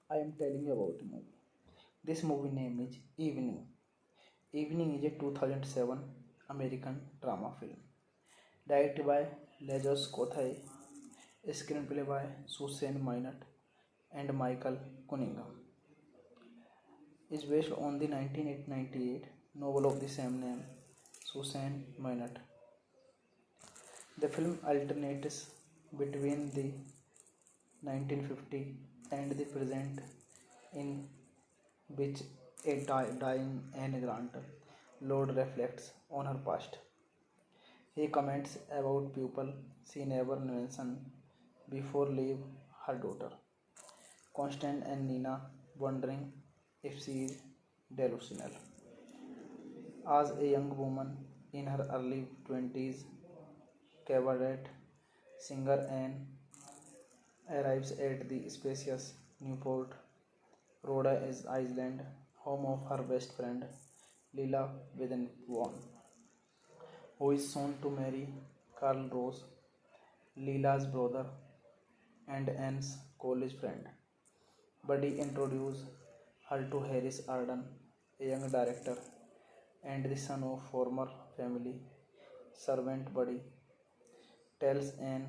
I am telling you about a movie. This movie name is Evening. Evening is a 2007 American drama film directed by Lajos Kothai, screenplay by Susan Minot and Michael Cunningham. Is based on the 1998 novel of the same name, Susan Minot. The film alternates between the 1950 and the present, in which a dying Anne Grant Lord reflects on her past. He comments about people she never mentioned before leave her daughter, Constant and Nina, wondering if she is delusional. As a young woman in her early 20s, cabaret singer Anne arrives at the spacious Newport Rhode Island home of her best friend Lila Witherspoon, who is soon to marry Carl Rose, Lila's brother and Anne's college friend. Buddy introduces her to Harris Arden, a young director and the son of former family servant. Buddy tells Anne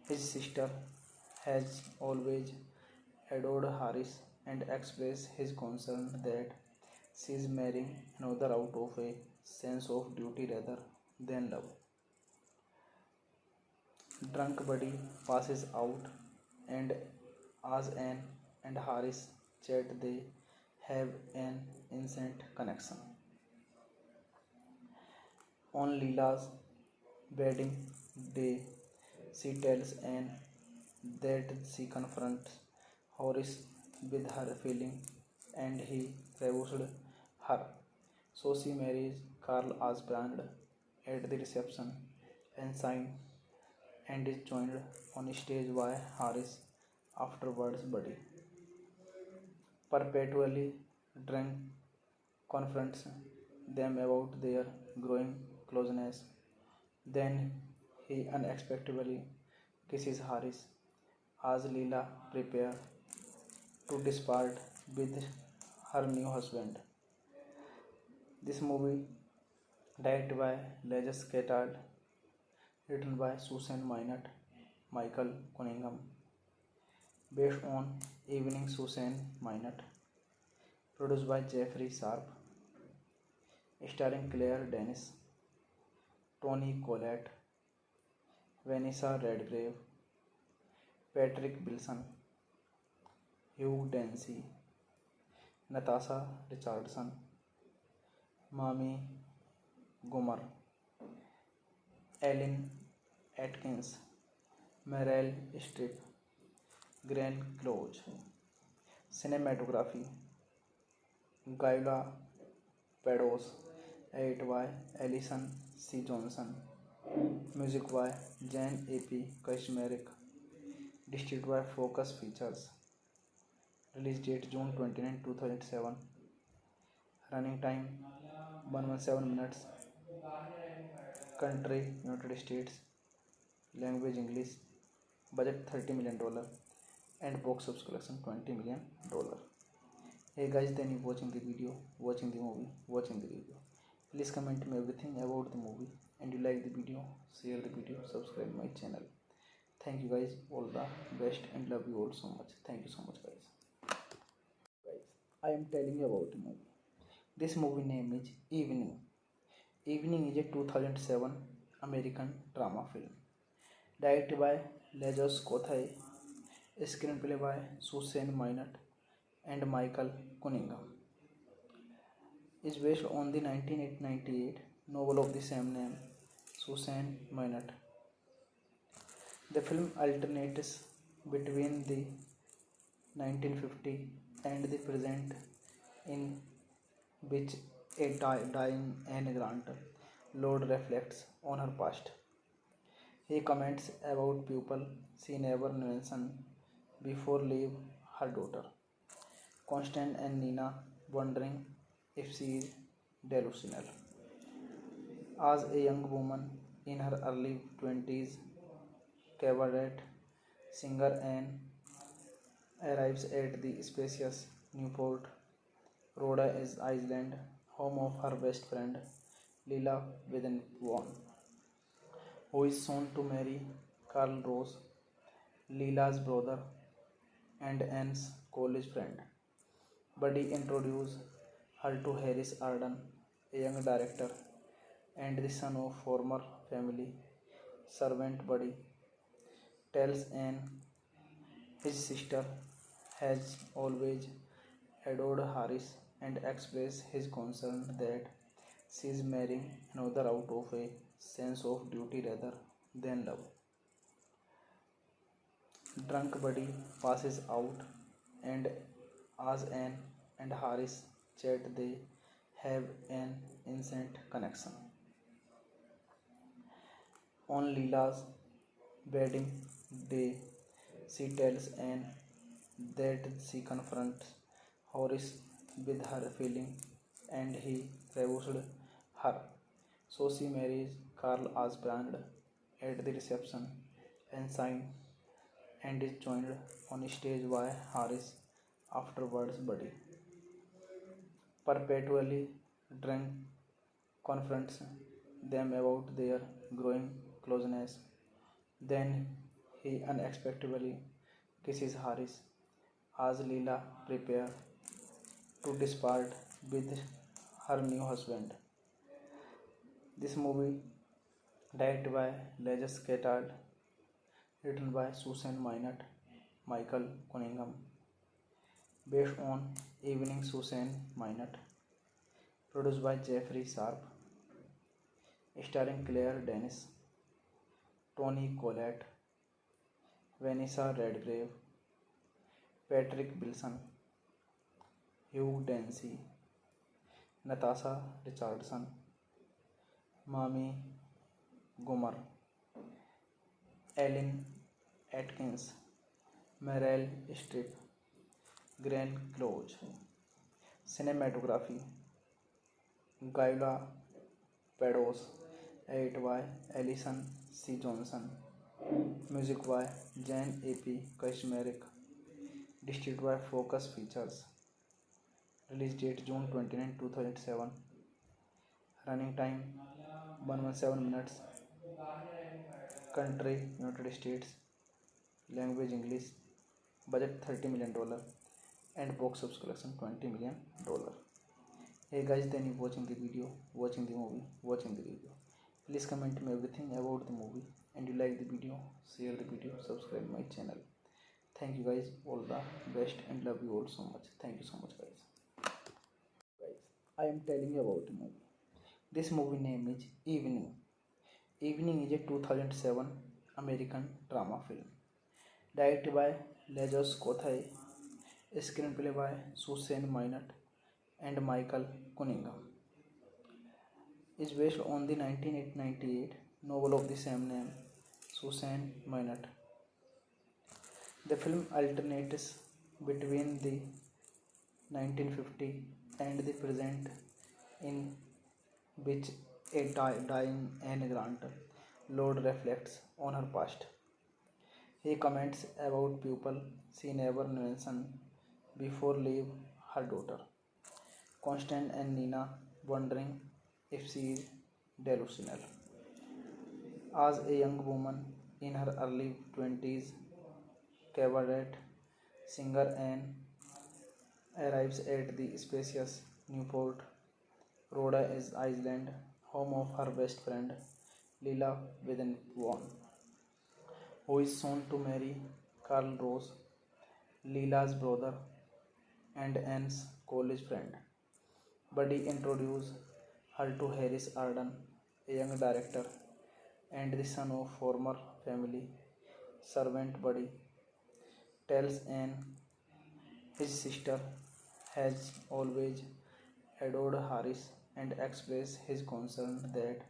his sister has always adored Harris and expresses his concern that she is marrying another out of a sense of duty rather than love. Drunk Buddy passes out, and as Anne and Harris chat, they have an instant connection. On Leela's wedding day, she tells Anne that she confronts Horace with her feeling and he refused her. So she marries Carl as planned at the reception and signed and is joined on stage by Harris afterwards. Buddy, perpetually drunk, confronts them about their growing closeness. Then he unexpectedly kisses Harris as Leela prepares to depart with her new husband. This movie, directed by Leges Ketard, written by Susan Minot, Michael Cunningham, based on Evening Susan Minot, produced by Jeffrey Sharp, starring Claire Denis, Tony Collette, Vanessa Redgrave, Patrick Wilson, Hugh Dancy, Natasha Richardson, Mami Gomer, Ellen Atkins, Meryl Streep, Glenn Close. Cinematography, Gyula Pados, edit by Alison C. Johnson, music by Jan A.P. Kashmerick, distributed by Focus Features, release date June 29, 2007, running time 117 minutes, country United States, language English, budget $30 million, and box office collection $20 million. Hey guys, then you watching the video, watching the movie, watching the video. Please comment me everything about the movie, and you like the video, share the video, subscribe my channel. Thank you guys, all the best, and love you all so much. Thank you so much guys. I am telling you about the movie. This movie name is Evening. Evening is a 2007 American drama film directed by Lajos Kothai, screenplay by Susan Minot and Michael Cunningham. Is based on the 1998 novel of the same name, Susan Minot. The film alternates between the 1950 and the present, in which a dying Anne Grant Lord reflects on her past. He comments about people she never mentioned before leave her daughter, Constant and Nina, wondering if she is delusional. As a young woman in her early 20s, cabaret singer Anne arrives at the spacious Newport Rhode Island, home of her best friend Lila Witherspoon, who is soon to marry Carl Rose, Lila's brother and Anne's college friend. Buddy introduces her to Harris Arden, a young director and the son of former family servant. Buddy tells Anne his sister has always adored Harris and expresses his concern that she is marrying another out of a sense of duty rather than love. Drunk Buddy passes out, and as Anne and Harris chat, they have an instant connection. On Leela's wedding day, she tells Anne that she confronts Horace with her feeling and he refused her. So she marries Carl as planned at the reception and signs and is joined on stage by Harris. Afterwards, Buddy, perpetually drunk, confronts them about their growing closeness. Then he unexpectedly kisses Harris as Leela prepares to depart with her new husband. This movie, directed by Legus Catard, written by Susan Minot, Michael Cunningham, based on Evening Susan Minot, produced by Jeffrey Sharp, starring Claire Denis, Toni Collette, Vanessa Redgrave, Patrick Wilson, Hugh Dancy, Natasha Richardson, Mami Gomer, Ellen Atkins, Meryl Streep, Glenn Close. Cinematography, Gyula Pados, edited by Alison C. Johnson. Music by Jan A.P. Kaczmarek. Distributed by Focus Features. Release date June 29, 2007. Running time 117 minutes. Country United States. Language English. Budget $30 million. And box office collection $20 million. Hey guys, then you watching the video, watching the movie, watching the review. Please comment me everything about the movie, and you like the video, share the video, subscribe my channel. Thank you guys, all the best, and love you all so much. Thank you so much guys. I am telling you about the movie. This movie name is Evening. Evening is a 2007 American drama film. Directed by Legus Kothai, screenplay by Susan Minot and Michael Cunningham. Is based on the 1998 novel of the same name, Susan Minot. The film alternates between the 1950 and the present, in which a dying Anne Grant Lord reflects on her past. He comments about people she never mentioned before leave her daughter, Constant and Nina, wondering if she is delusional. As a young woman in her early 20s, cabaret singer Anne arrives at the spacious Newport Rhode Island, home of her best friend Lila Witherspoon, who is soon to marry Carl Rose, Lila's brother and Anne's college friend. Buddy introduces her to Harris Arden, a young director and the son of former family servant. Buddy tells Anne his sister has always adored Harris and expresses his concern that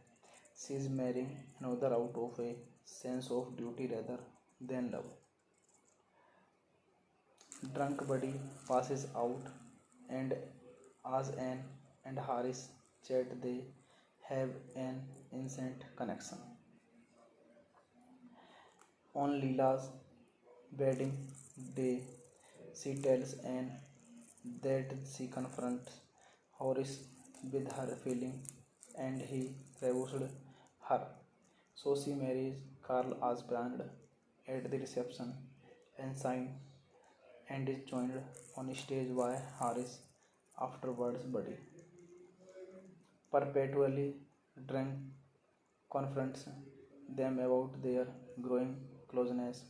she is marrying another out of a sense of duty rather than love. Drunk Buddy passes out, and as Anne and Harris chat, they have an instant connection. On Leela's wedding day, She tells Anne that she confronts Horace with her feeling and he refused her. So she marries Karl Asbrand at the reception and signs and is joined on stage by Harris afterwards buddy. Perpetually drunk confronts them about their growing closeness.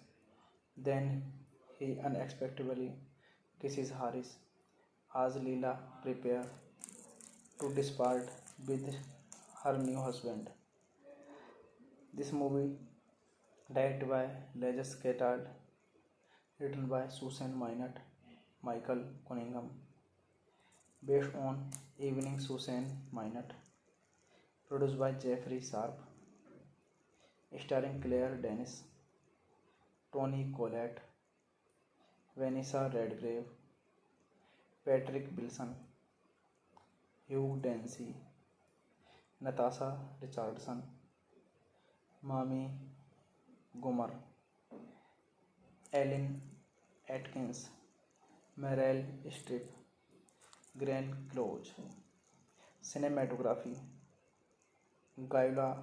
Then he unexpectedly kisses Harris as Leela prepares to depart with her new husband. This movie, directed by Leges Ketard, written by Susan Minot, Michael Cunningham, based on Evening Susan Minot, produced by Jeffrey Sharp, starring Claire Denis, Toni Collette, Vanessa Redgrave, Patrick Wilson, Hugh Dancy, Natasha Richardson, Mami Gomer, Ellen Atkins, Meryl Streep, Glenn Close. Cinematography Gyula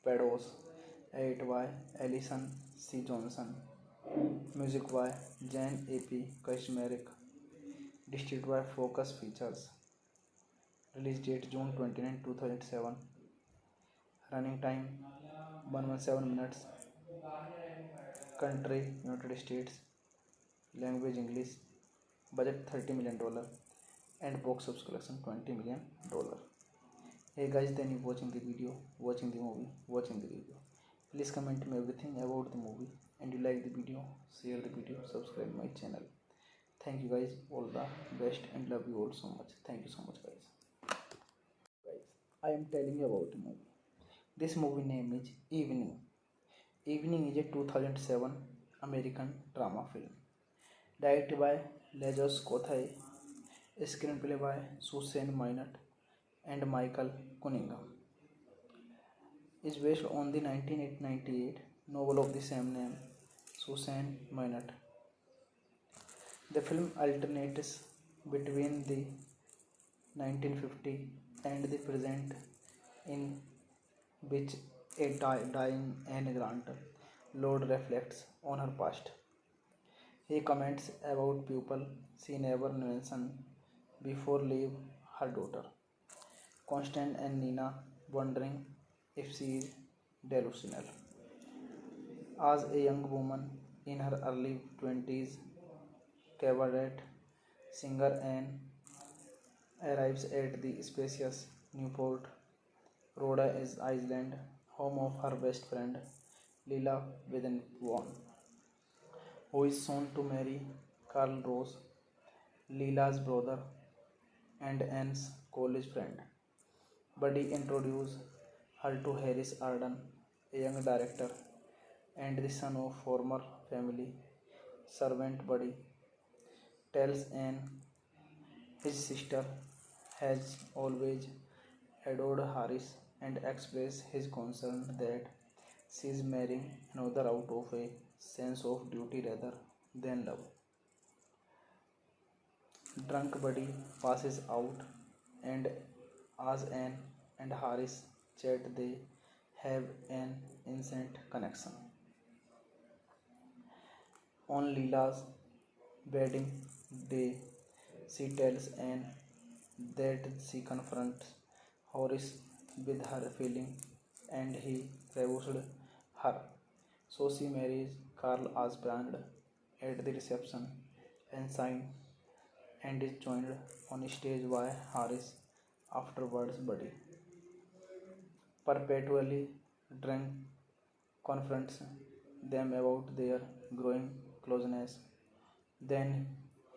Pados, edited by Alison C. Johnson, music by Jan A.P. Kashmerick, distributed by Focus Features, release date June 29, 2007, running time 117 minutes, country United States, language English, budget $30 million, and box office collection $20 million. Hey guys, then you watching the video, watching the movie, watching the video. Please comment me everything about the movie, and you like the video, share the video, subscribe my channel. Thank you guys, all the best, and love you all so much. Thank you so much guys. I am telling you about the movie. This movie name is Evening. Evening is a 2007 American drama film. Directed by Lajos Kothai, screenplay by Susan Minot and Michael Cunningham. Is based on the 1998 novel of the same name, Susan Minot. The film alternates between the 1950 and the present, in which a dying Anne Grant Lord reflects on her past. He comments about people she never mentioned before leave her daughter, Constance and Nina, wondering if she is delusional. As a young woman in her early 20s, cabaret singer Anne arrives at the spacious Newport, Rhode Island, home of her best friend Lila Witherspoon, who is soon to marry Carl Rose, Lila's brother and Anne's college friend. Buddy introduces her to Harris Arden, a young director and the son of former family servant. Buddy tells Anne his sister has always adored Harris and expresses his concern that she is marrying another out of a sense of duty rather than love. Drunk Buddy passes out, and as Anne and Harris chat, they have an instant connection. On Leela's wedding day, she tells Anne that she confronts Horace with her feeling and he refused her. So she marries Karl Asbrand at the reception and signs and is joined on stage by Harris afterwards buddy. Perpetually drunk confronts them about their growing closeness. Then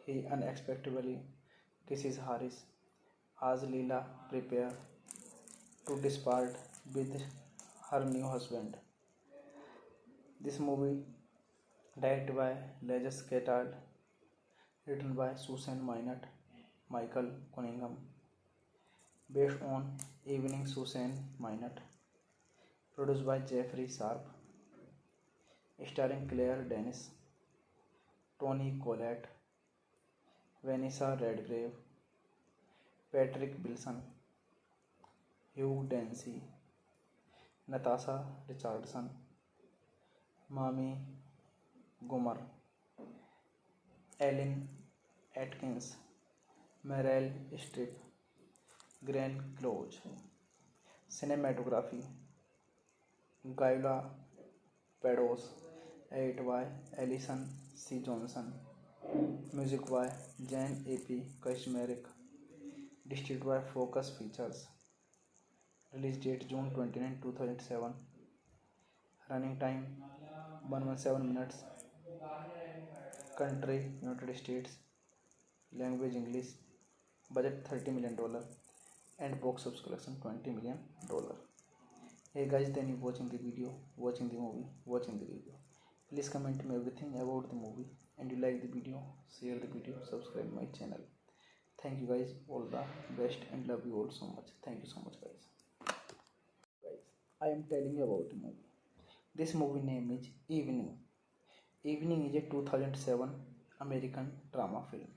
he unexpectedly kisses Harris as Leela prepares to depart with her new husband. This movie, directed by Leges Ketard, written by Susan Minot, Michael Cunningham, based on Evening Susan Minot, produced by Jeffrey Sharp, starring Claire Denis, Toni Collette, Vanessa Redgrave, Patrick Wilson, Hugh Dancy, Natasha Richardson, Mami Gummer, Ellen Atkins, Meryl Streep, Glenn Close. Cinematography Gyula Pados, edit by Alison C. Johnson, music by Jan A.P. Kashmerick, distributed by Focus Features, release date June 29, 2007, running time 117 minutes, country United States, language English, budget $30 million, and box office collection $20 million. Hey guys, then you watching the video, watching the movie, watching the review. Please comment me everything about the movie, and you like the video, share the video, subscribe my channel. Thank you guys, all the best, and love you all so much. Thank you so much guys. I am telling you about the movie. This movie name is Evening. Evening is a 2007 American drama film.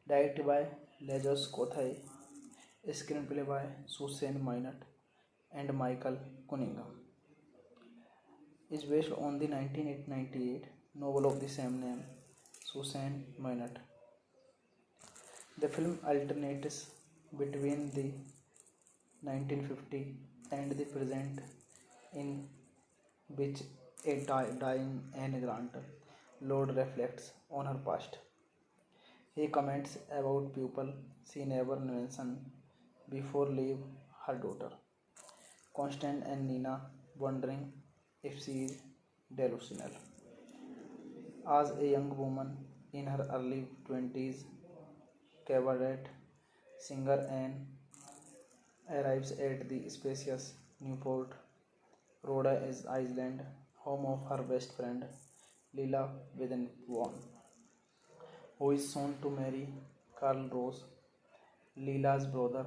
Directed by Lajos Kothai, screenplay by Susan Minot and Michael Cunningham. Is based on the 1998 novel of the same name, Susan Minot. The film alternates between the 1950 and the present, in which a dying Anne Grant Lord reflects on her past. He comments about people she never mentioned before leave her daughter, Constant and Nina, wondering if she is delusional. As a young woman in her early 20s, cabaret singer Anne arrives at the spacious Newport Rhode Island home of her best friend Lila Witherspoon, who is soon to marry Carl Rose, Lila's brother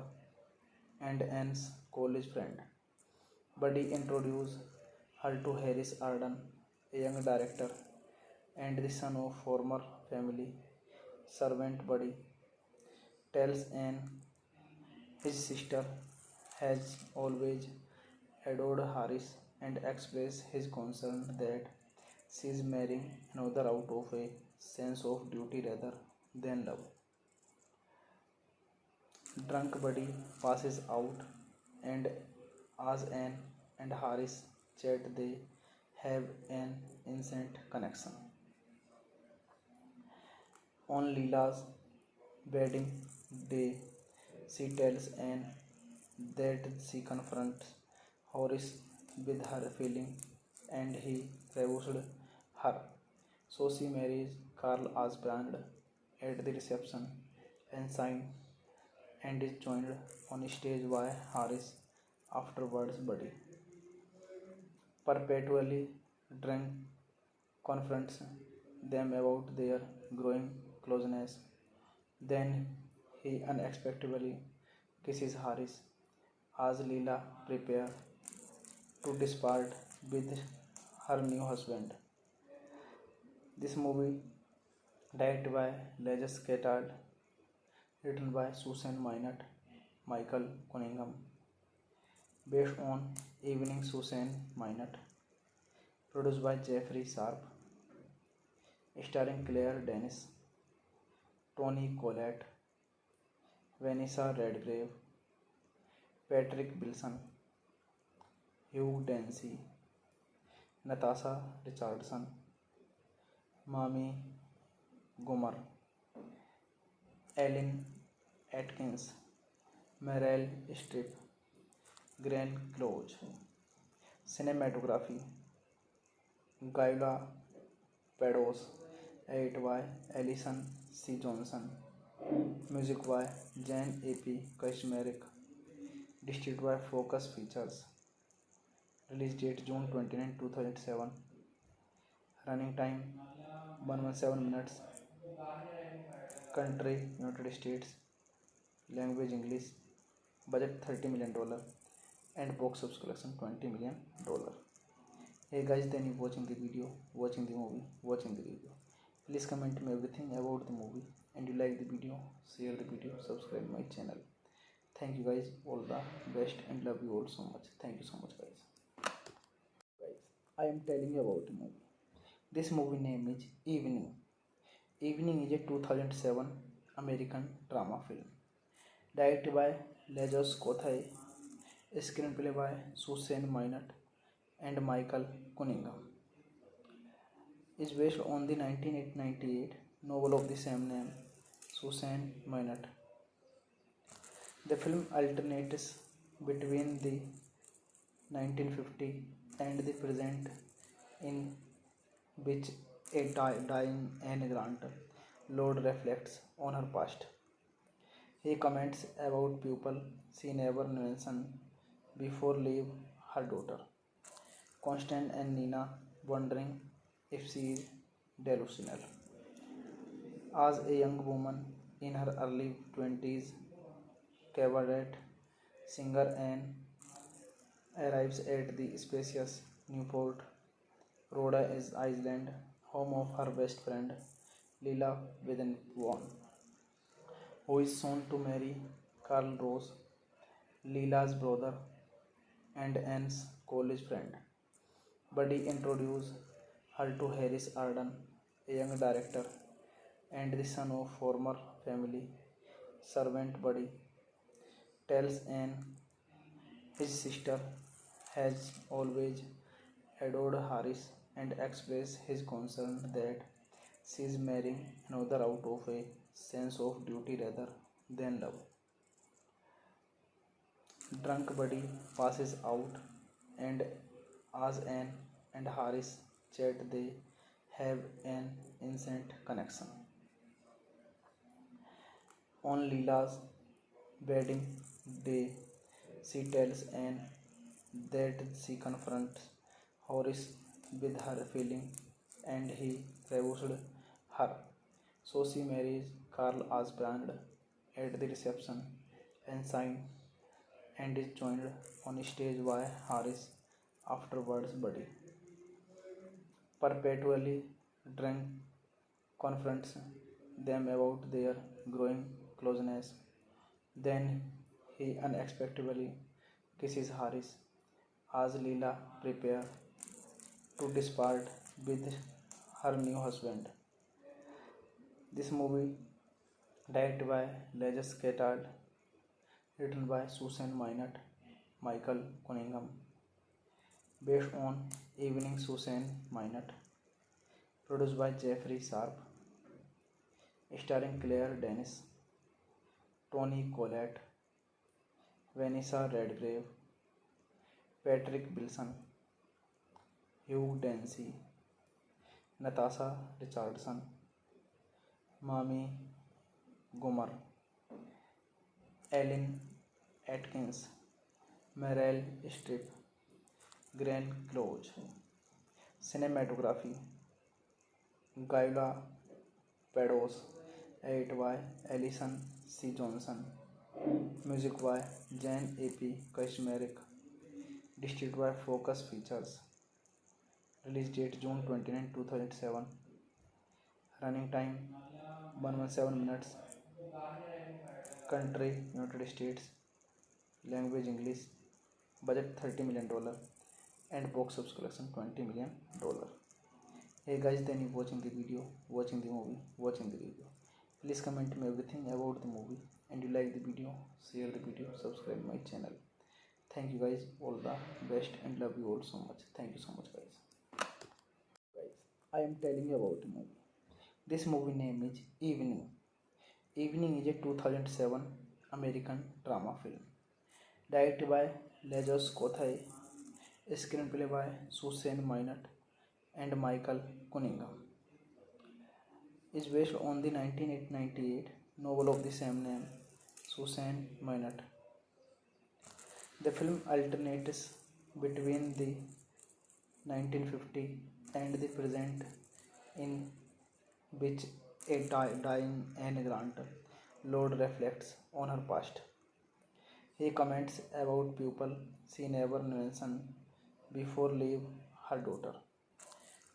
and Anne's college friend. Buddy introduces her to Harris Arden, a young director and the son of former family servant. Buddy tells Anne his sister has always adored Harris and expresses his concern that she is marrying another out of a sense of duty rather than love. Drunk Buddy passes out, and as Anne and Harris chat, they have an instant connection. On Leela's wedding day, she tells Anne that she confronts Horace with her feeling and he refused her. So she marries Carl as planned at the reception and signs and is joined on stage by Harris afterwards. Buddy, perpetually drunk, confronts them about their growing closeness. Then he unexpectedly kisses Harris as Leela prepares to depart with her new husband. This movie, directed by Lajos Kothai, written by Susan Minot, Michael Cunningham, based on Evening Susan Minot, produced by Jeffrey Sharp, starring Claire Denis, Toni Collette, Vanessa Redgrave, Patrick Wilson, Hugh Dancy, Natasha Richardson, Mami Gummer, Ellen Atkins, Meryl Streep, Glenn Close. Cinematography Gyula Pados, edit by Alison C. Johnson, music by Jan A.P. Kashmerick, distributed by Focus Features, release date June 29, 2007, running time 117 minutes, country United States, language English, budget $30 million, and box office collection $20 million. Hey guys, then you watching the video, watching the movie, watching the review. Please comment me everything about the movie, and you like the video, share the video, subscribe my channel. Thank you guys, all the best and love you all so much. Thank you so much guys. I am telling you about a movie. This movie name is Evening. Evening is a 2007 American drama film. Directed by Lajos Kothai, screenplay by Susan Minot and Michael Cunningham. Is based on the 1998 novel of the same name, Susan Minot. The film alternates between the 1950 and the present, in which a dying Anne Grant Lord reflects on her past. He comments about people she never mentioned before leave her daughter, Constant and Nina, wondering if she is delusional. As a young woman in her early 20s, cabaret singer Anne arrives at the spacious Newport, Rhode Island, home of her best friend Lila Witherspoon, who is soon to marry Carl Rose, Lila's brother and Anne's college friend. Buddy introduces her to Harris Arden, a young director and the son of former family servant. Buddy tells Anne his sister has always adored Harris and expresses his concern that she is marrying another out of a sense of duty rather than love. Drunk Buddy passes out, and as Anne and Harris chat, they have an instant connection. On Leela's wedding day, she tells Anne that she confronts Horace with her feeling and he refused her. So she marries Carl as planned at the reception and signs and is joined on stage by Harris. Afterwards, Buddy, perpetually drunk, confronts them about their growing closeness. Then he unexpectedly kisses Harris as Leela prepares to depart with her new husband. This movie, directed by Leges Ketard, written by Susan Minot, Michael Cunningham, based on Evening Susan Minot, produced by Jeffrey Sharp, starring Claire Denis, Toni Collette, Vanessa Redgrave, Patrick Wilson, Hugh Dancy, Natasha Richardson, Mami Gomer, Ellen Atkins, Meryl Streep, Glenn Close. Cinematography, Gyula Pados, edited by Alison C. Johnson. Music by Jan A.P. Kaczmarek. Distributed by Focus Features. Release date June 29, 2007. Running time 117 minutes. Country United States. Language English. Budget $30 million. And box office collection $20 million. Hey guys, then you watching the video, watching the movie, watching the review. Please comment me everything about the movie, and you like the video, share the video, subscribe my channel. Thank you guys, all the best and love you all so much. Thank you so much guys. I am telling you about the movie. This movie name is Evening. Evening is a 2007 American drama film. Directed by Lajos Kothai, screenplay by Susan Minot and Michael Cunningham. Is based on the 1998 novel of the same name, Susan Minot. The film alternates between the 1950 and the present, in which a dying Anne Grant Lord reflects on her past. He comments about people she never mentioned before leave her daughter,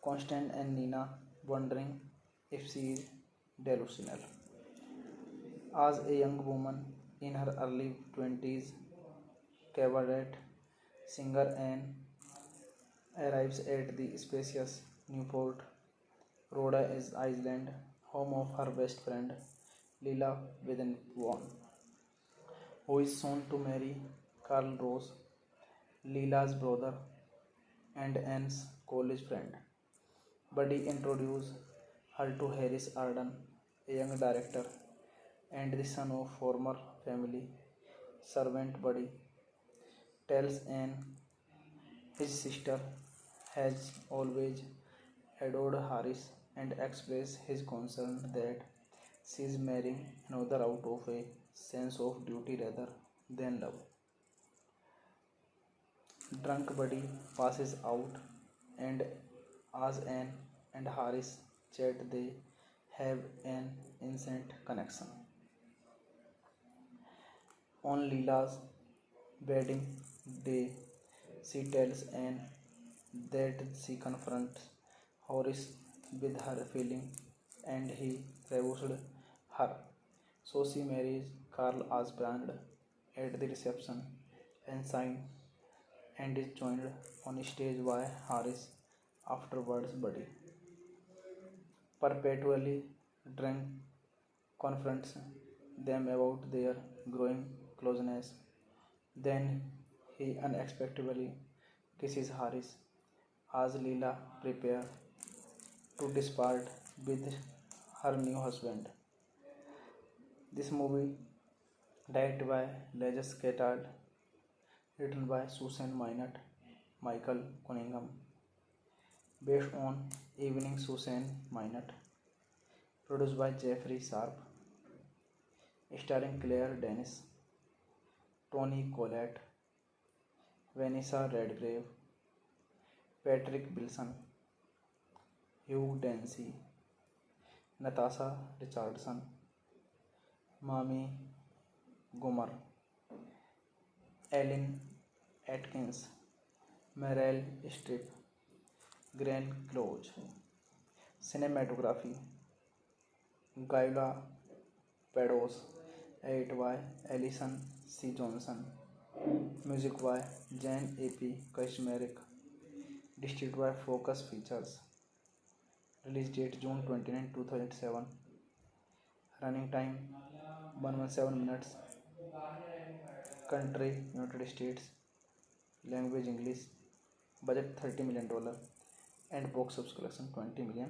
Constant and Nina, wondering if she is delusional. As a young woman in her early 20s, cabaret singer Anne arrives at the spacious Newport Rhode Island, home of her best friend Lila Witherspoon, who is soon to marry Carl Rose, Lila's brother and Anne's college friend. Buddy introduces her to Harris Arden, a young director and the son of former family servant. Buddy tells Anne his sister has always adored Harris and expresses his concern that she is marrying another out of a sense of duty rather than love. Drunk Buddy passes out, and as Anne and Harris chat, they have an instant connection. On Leela's wedding day, she tells Anne that she confronts Horace with her feeling and he refused her. So she marries Carl as planned at the reception and signed and is joined on stage by Harris afterwards. Buddy perpetually drunk confronts them about their growing closeness. Then he unexpectedly kisses Harris as Leela prepares to depart with her new husband. This movie, directed by Leges Catard, written by Susan Minot, Michael Cunningham, based on Evening Susan Minot, produced by Jeffrey Sharp, starring Claire Denis, Toni Collette, Vanessa Redgrave, Patrick Wilson, Hugh Dancy, Natasha Richardson, Mami Gomer, Ellen Atkins, Meryl Streep, Glenn Close. Cinematography Gyula Pados, edited by Alison C. Johnson, music by Jan A.P. Kashmerick, distributed by Focus Features, release date June 29, 2007, running time 117 minutes, country United States, language English, budget $30 million, and box office collection $20 million.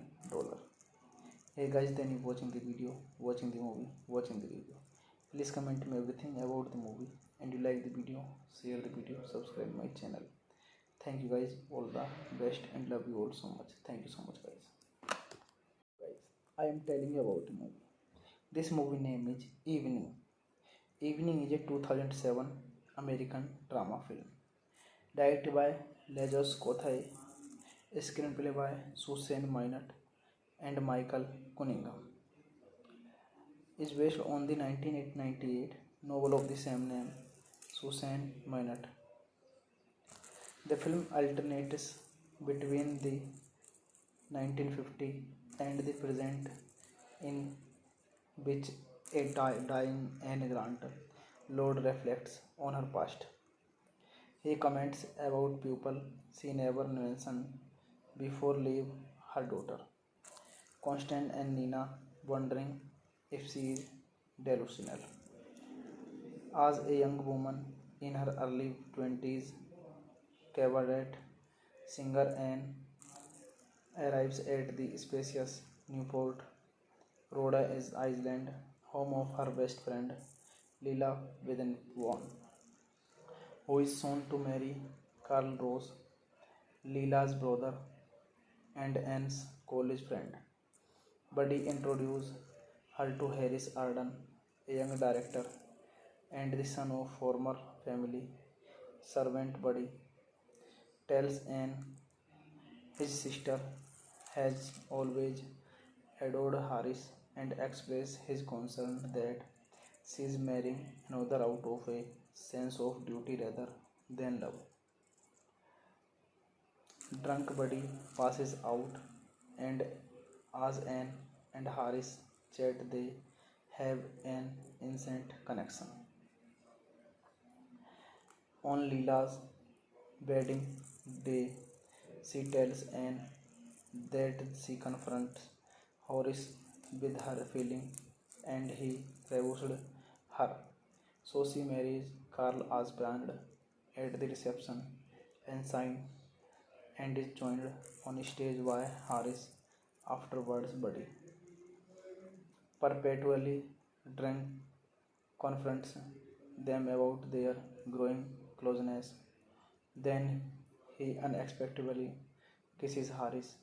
Hey guys, then you watching the video, watching the movie, watching the video. Please comment me everything about the movie, and you like the video, share the video, subscribe my channel. Thank you guys, all the best, and love you all so much. Thank you so much guys. I am telling you about the movie. This movie name is Evening. Evening is a 2007 American drama film directed by Lejos Kothai, screenplay by Susan Minot and Michael Cunningham. Is based on the 1998 novel of the same name, Susan Minot. The film alternates between the 1950 and the present, in which a dying Anne Grant Lord reflects on her past. He comments about people she never mentioned before leave her daughter, Constant and Nina, wondering if she is delusional. As a young woman in her early 20s, cabaret singer Anne arrives at the spacious Newport Rhode Island, home of her best friend Lila Witherspoon, who is soon to marry Carl Rose, Lila's brother and Anne's college friend. Buddy introduces her to Harris Arden, a young director and the son of former family servant. Buddy tells Anne his sister has always adored Harris and expresses his concern that she is marrying another out of a sense of duty rather than love. Drunk Buddy passes out, and as Anne and Harris chat, they have an ancient connection. On Leela's wedding day, she tells Anne that she confronts Horace with her feeling and he refused her. So she marries Karl Asbrand at the reception and signs and is joined on stage by Harris afterwards buddy. Perpetually drunk confronts them about their growing closeness. Then he unexpectedly kisses Harris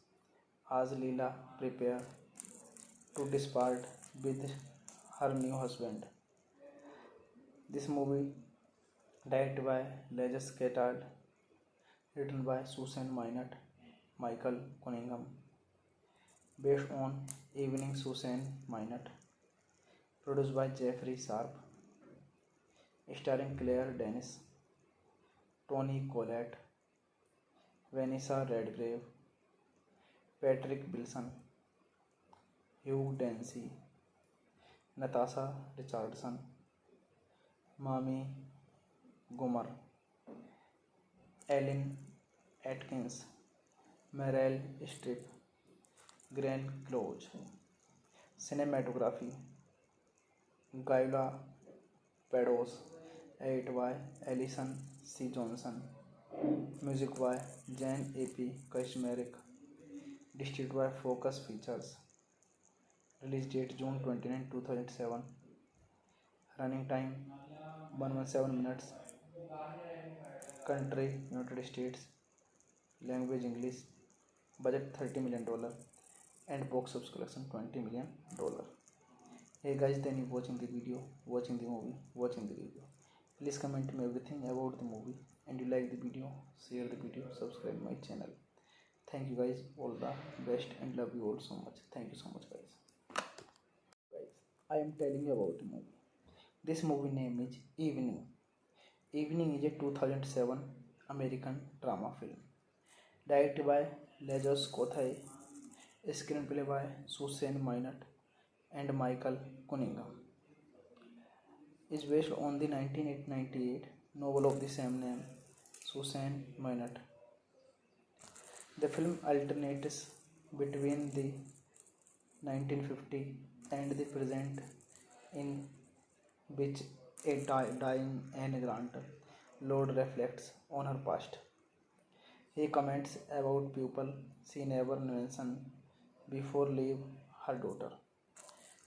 as Leela prepares to depart with her new husband. This movie, directed by Leges Ketard, written by Susan Minot, Michael Cunningham, based on Evening Susan Minot, produced by Jeffrey Sharp, starring Claire Denis, Toni Collette, Vanessa Redgrave, Patrick Wilson, Hugh Dancy, Natasha Richardson, Mami Gummer, Ellen Atkins, Meryl Streep, Glenn Close. Cinematography Gyula Pados, edited by Alison C. Johnson, music by Jan A.P. Kashmerick, distributed by Focus Features, release date June 29, 2007, running time 117 minutes, country United States, language English, budget $30 million, and box office collection $20 million. Hey guys, then you watching the video, watching the movie, watching the video. Please comment me everything about the movie, and you like the video, share the video, subscribe my channel. Thank you guys, all the best, and love you all so much. Thank you so much guys. I am telling you about the movie. This movie name is Evening. Evening is a 2007 American drama film. Directed by Lajos Kothai, screenplay by Susan Minot and Michael Cunningham. Is based on the 1998 novel of the same name, Susan Minot. The film alternates between the 1950 and the present, in which a dying Anne Grant Lord reflects on her past. He comments about people she never mentioned before leave her daughter,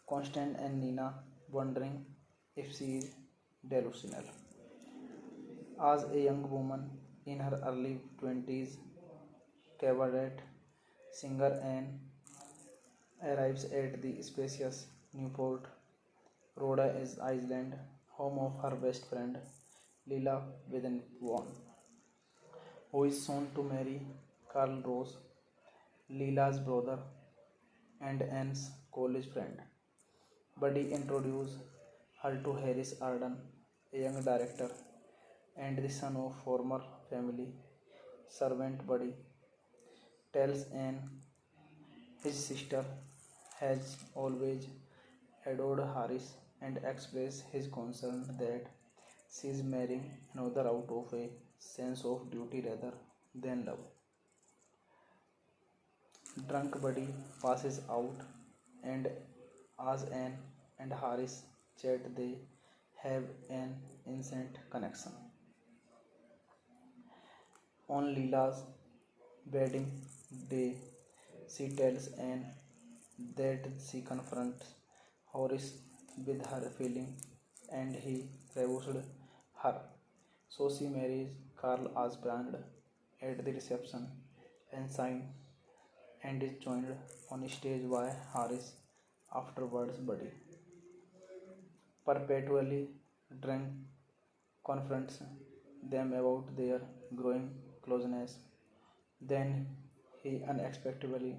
Constant and Nina, wondering if she is delusional. As a young woman in her early 20s, cabaret singer Anne arrives at the spacious Newport, Rhode Island, home of her best friend Lila Witherspoon, who is soon to marry Carl Rose, Lila's brother and Anne's college friend. Buddy introduces her to Harris Arden, a young director and the son of former family servant. Buddy tells Anne his sister has always adored Harris and expresses his concern that she is marrying another out of a sense of duty rather than love. Drunk Buddy passes out, and as Anne and Harris chat, they have an instant connection. On Leela's wedding day, she tells Anne that she confronts Horace with her feeling and he refused her. So she marries Karl Asbrand at the reception and signs and is joined on stage by Harris afterwards buddy. Perpetually drunk confronts them about their growing closeness. Then he unexpectedly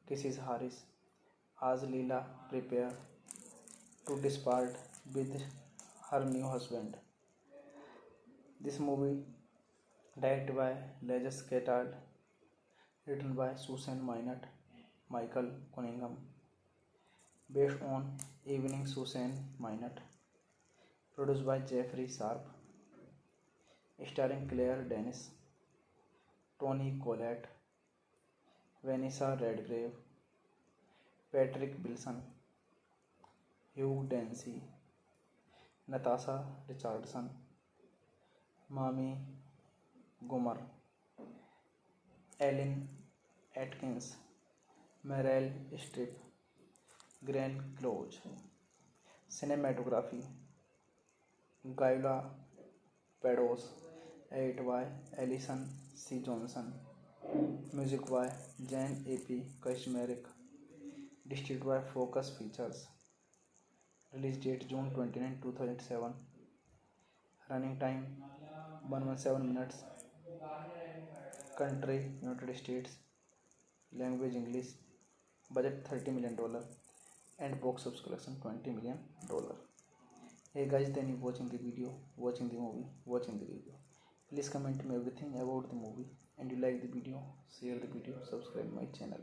kisses Harris as Leela prepares to depart with her new husband. This movie, directed by Leges Ketard, written by Susan Minot, Michael Cunningham, based on Evening Susan Minot, produced by Jeffrey Sharp, starring Claire Denis, Toni Collette, Vanessa Redgrave, Patrick Wilson, Hugh Dancy, Natasha Richardson, Mami Gummer, Ellen Atkins, Meryl Streep, Glenn Close. Cinematography Gyula Pados, edit by Alison C. Johnson, music by Jan A.P. Kashmerick, distributed by Focus Features, release date June 29, 2007, running time 117 minutes, country United States, language English, budget $30 million, and box office collection $20 million. Hey guys, then you watching the video, watching the movie, watching the review. Please comment me everything about the movie, and you like the video, share the video, subscribe my channel.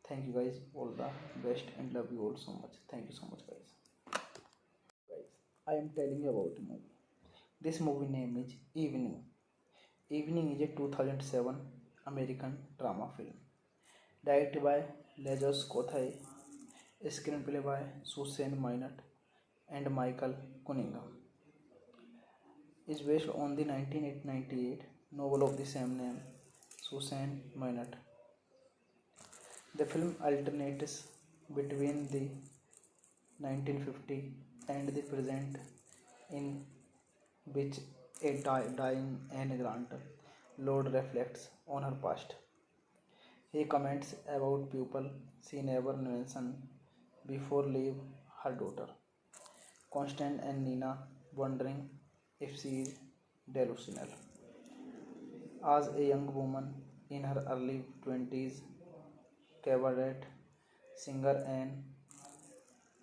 Thank you guys, all the best, and love you all so much. Thank you so much guys. I am telling you about the movie. This movie name is Evening. Evening is a 2007 American drama film directed by Lajos Kothai, screenplay by Susan Minot and Michael Cunningham. Is based on the 1998 novel of the same name, Susan Minot. The film alternates between the 1950 and the present, in which a dying Anne Grant Lord reflects on her past. He comments about people she never mentioned before leave her daughter, Constant and Nina, wondering if she is delusional. As a young woman in her early 20s, cabaret singer Anne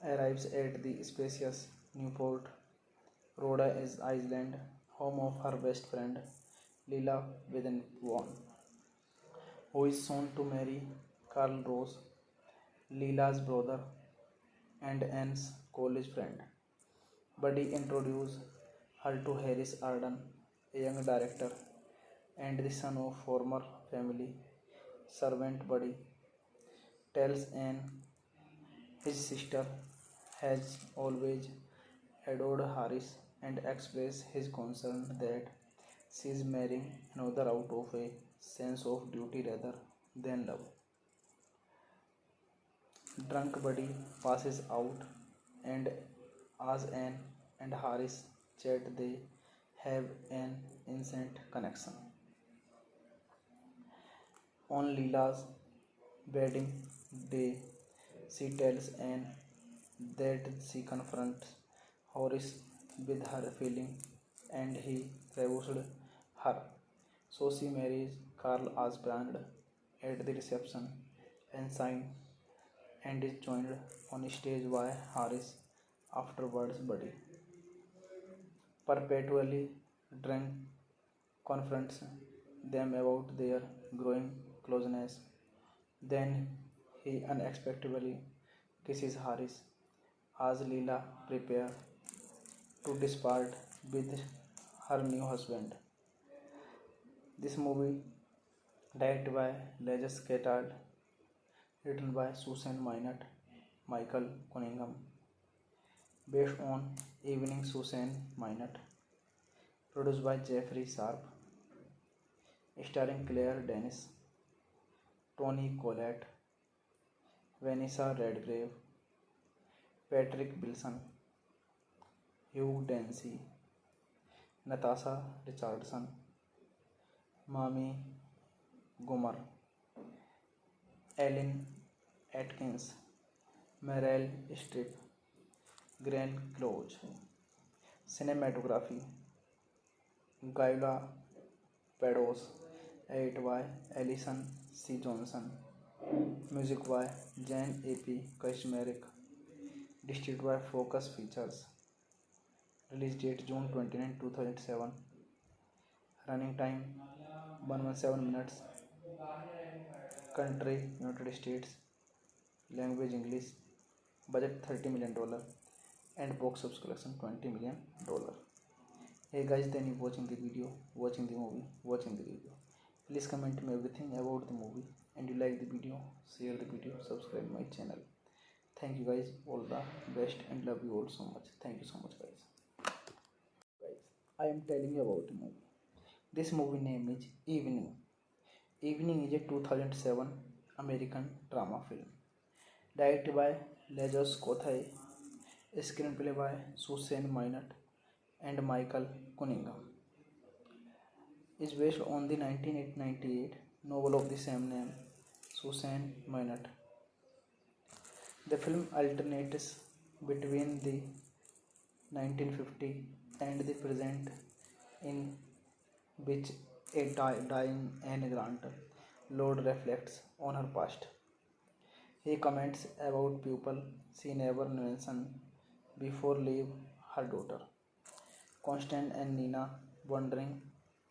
arrives at the spacious Newport, Rhode Island, home of her best friend Lila Witherspoon, who is soon to marry Carl Rose, Lila's brother and Anne's college friend. Buddy introduces her to Harris Arden, a young director and the son of former family servant. Buddy tells Anne his sister has always adored Harris and expresses his concern that she is marrying another out of a sense of duty rather than love. Drunk Buddy passes out, and as Anne and Harris chat, they have an instant connection. On Leela's wedding day, she tells Anne that she confronts Horace with her feeling and he refused her. So she marries Carl as planned at the reception and signs and is joined on stage by Harris afterwards. Buddy, perpetually drunk, confronts them about their growing closeness. Then he unexpectedly kisses Harris as Leela prepares to depart with her new husband. This movie, directed by Lajos Kothai, written by Susan Minot, Michael Cunningham, based on Evening Susan Minot, produced by Jeffrey Sharp, starring Claire Denis, Toni Collette, Vanessa Redgrave, Patrick Wilson, Hugh Dancy, Natasha Richardson, Mami Gummer, Ellen Atkins, Meryl Streep, Glenn Close. Cinematography Gyula Pados, edit by Alison C. Johnson, music by Jan A.P. Kashmerick, distributed by Focus Features, release date June 29, 2007, running time 117 minutes, country United States, language English, budget $30 million, and box office collection $20 million. Hey guys, then you watching the video, watching the movie, watching the video. Please comment me everything about the movie, and you like the video, share the video, subscribe my channel. Thank you guys, all the best, and love you all so much. Thank you so much guys. I am telling you about the movie. This movie name is Evening. Evening is a 2007 American drama film. Directed by Lajos Kothai, screenplay by Susan Minot and Michael Cunningham. Is based on the 1998 novel of the same name, Susan Minot. The film alternates between the 1950 and the present, in which a dying Anne Grant Lord reflects on her past. He comments about people she never mentioned before leave her daughter, Constance and Nina, wondering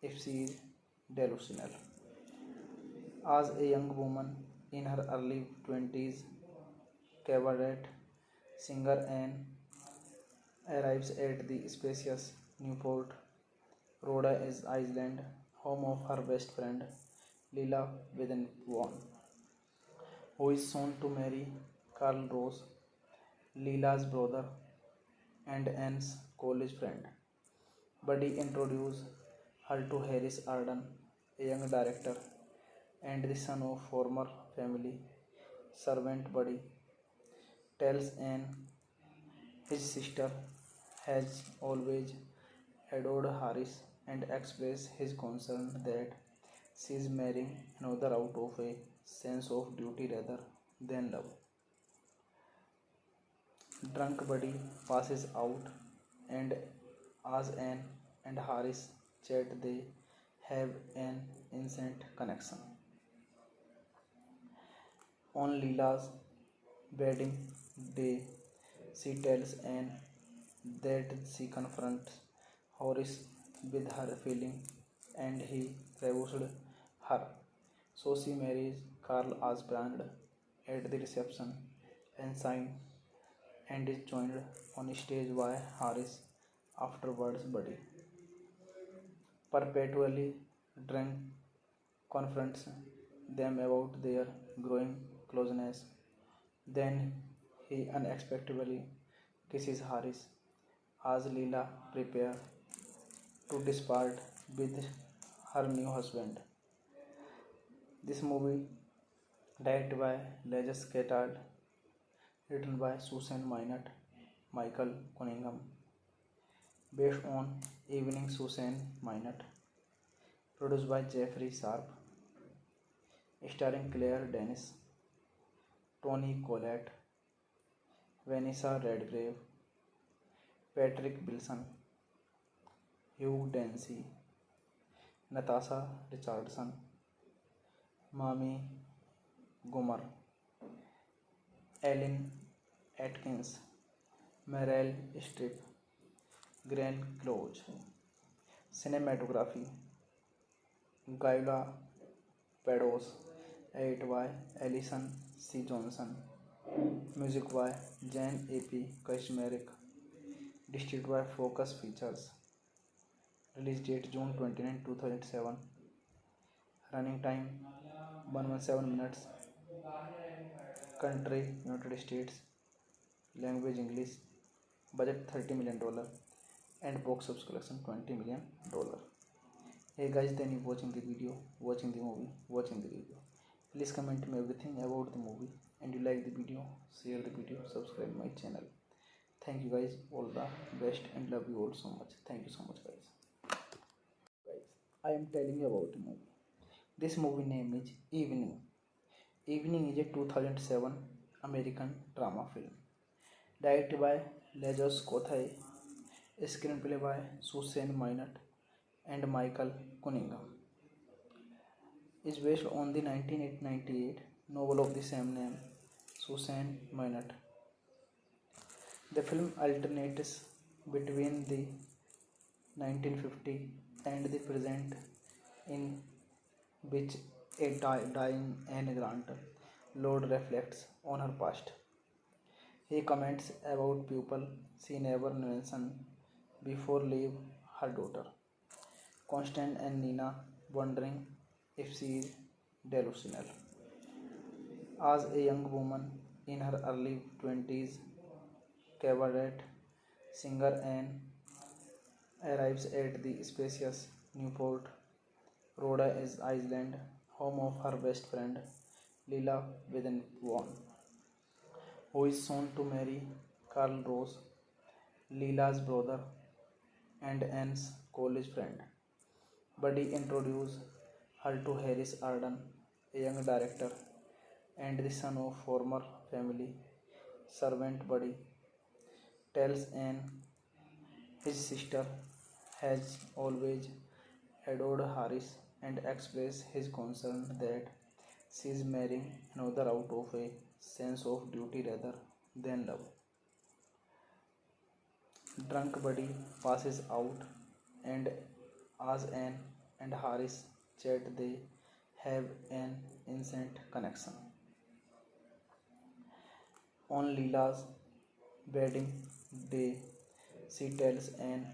if she is delusional. As a young woman in her early 20s, cabaret singer Anne arrives at the spacious Newport, Rhode Island, home of her best friend Lila Witherspoon, who is soon to marry Carl Rose, Lila's brother and Anne's college friend. Buddy introduces her to Harris Arden, a young director and the son of former family servant. Buddy tells Anne his sister has always adored Harris and expresses his concern that she is marrying another out of a sense of duty rather than love. Drunk Buddy passes out, and as Anne and Harris chat, they have an instant connection. On Leela's wedding day, she tells Anne that she confronts Horace with her feeling and he refused her. So she marries Carl as planned at the reception and signs and is joined on stage by Harris. Afterwards, Buddy, perpetually drunk, confronts them about their growing closeness. Then he unexpectedly kisses Harris as Leela prepares to depart with her new husband. This movie, directed by Lajos Kothai, written by Susan Minot, Michael Cunningham, based on Evening Susan Minot, produced by Jeffrey Sharp, starring Claire Denis, Toni Collette, Vanessa Redgrave, Patrick Wilson, Hugh Dancy, Natasha Richardson, Mami Gomer, Ellen Atkins, Meryl Streep, Glenn Close. Cinematography, Gyula Pados, edited by Alison C. Johnson. Music by Jan A.P. Kaczmarek. Distributed by Focus Features. Release date June 29, 2007. Running time 117 minutes. Country United States. Language English. Budget $30 million, and box office collection $20 million. Hey guys, then you watching the video, watching the movie, watching the video. Please comment me everything about the movie, and you like the video, share the video, subscribe my channel. Thank you guys, all the best, and love you all so much. Thank you so much guys. I am telling you about the movie. This movie name is Evening. Evening is a 2007 American drama film. Directed by Lajos Kothai, screenplay by Susan Minot and Michael Cunningham. Is based on the 1998 novel of the same name, Susan Minot. The film alternates between the 1950 and the present, in which a dying Anne Grant Lord reflects on her past. He comments about people she never mentioned before leave her daughter, Constant and Nina wondering if she is delusional. As a young woman in her early 20s, cabaret singer Anne arrives at the spacious Newport Rhode Island home of her best friend Lila Witherspoon, who is soon to marry Carl Rose, Lila's brother and Anne's college friend. Buddy introduces her to Harris Arden, a young director and the son of former family servant. Buddy tells Anne his sister has always adored Harris and expresses his concern that she is marrying another out of a sense of duty rather than love. Drunk Buddy passes out, and as Anne and Harris chat, they have an instant connection. On Leela's wedding day, she tells Anne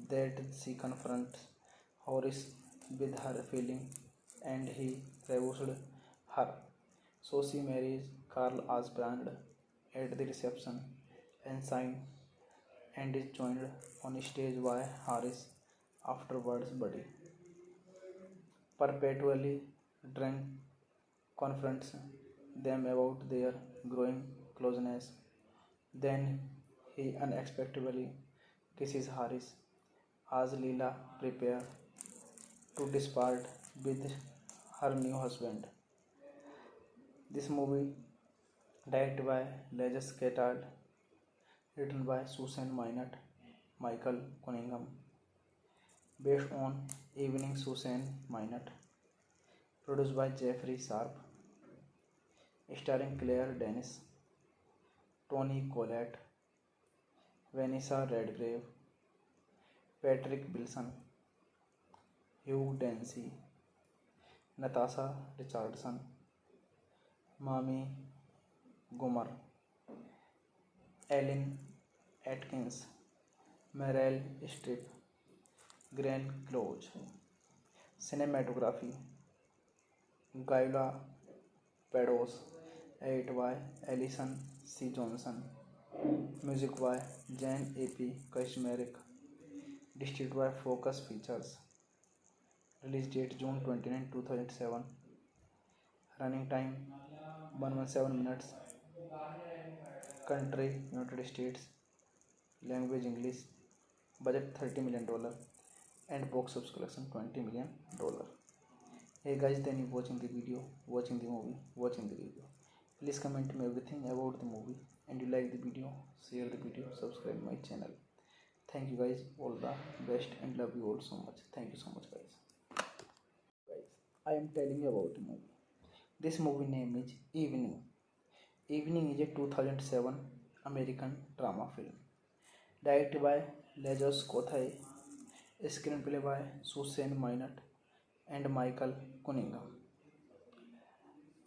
that she confronts Horace with her feeling and he refused her. So she marries Carl as planned at the reception and signed and is joined on stage by Harris afterwards. Buddy, perpetually drunk, confronts them about their growing closeness. Then he unexpectedly kisses Harris as Leela prepares to depart with her new husband. This movie, directed by Leges Catard, written by Susan Minot, Michael Cunningham, based on Evening Susan Minot, produced by Jeffrey Sharp, starring Claire Denis, Tony Collette, Vanessa Redgrave, Patrick Wilson, Hugh Dancy, Natasha Richardson, Mami Gomer, Ellen Atkins, Meryl Streep, Glenn Close. Cinematography, Gyula Pados, edited by Alison C. Johnson. Music by Jan A.P. Kashmerick. Distributed by Focus Features. Release date June 29, 2007. Running time 117 minutes. Country United States. Language English. Budget $30 million. And box office collection $20 million. Hey guys, then you watching the video, watching the movie, watching the video. Please comment me everything about the movie, and you like the video, share the video, subscribe my channel. Thank you guys, all the best, and love you all so much. Thank you so much guys. I am telling you about the movie. This movie name is Evening. Evening is a 2007 American drama film. Directed by Lejos Kothai, screenplay by Susan Minot and Michael Cunningham.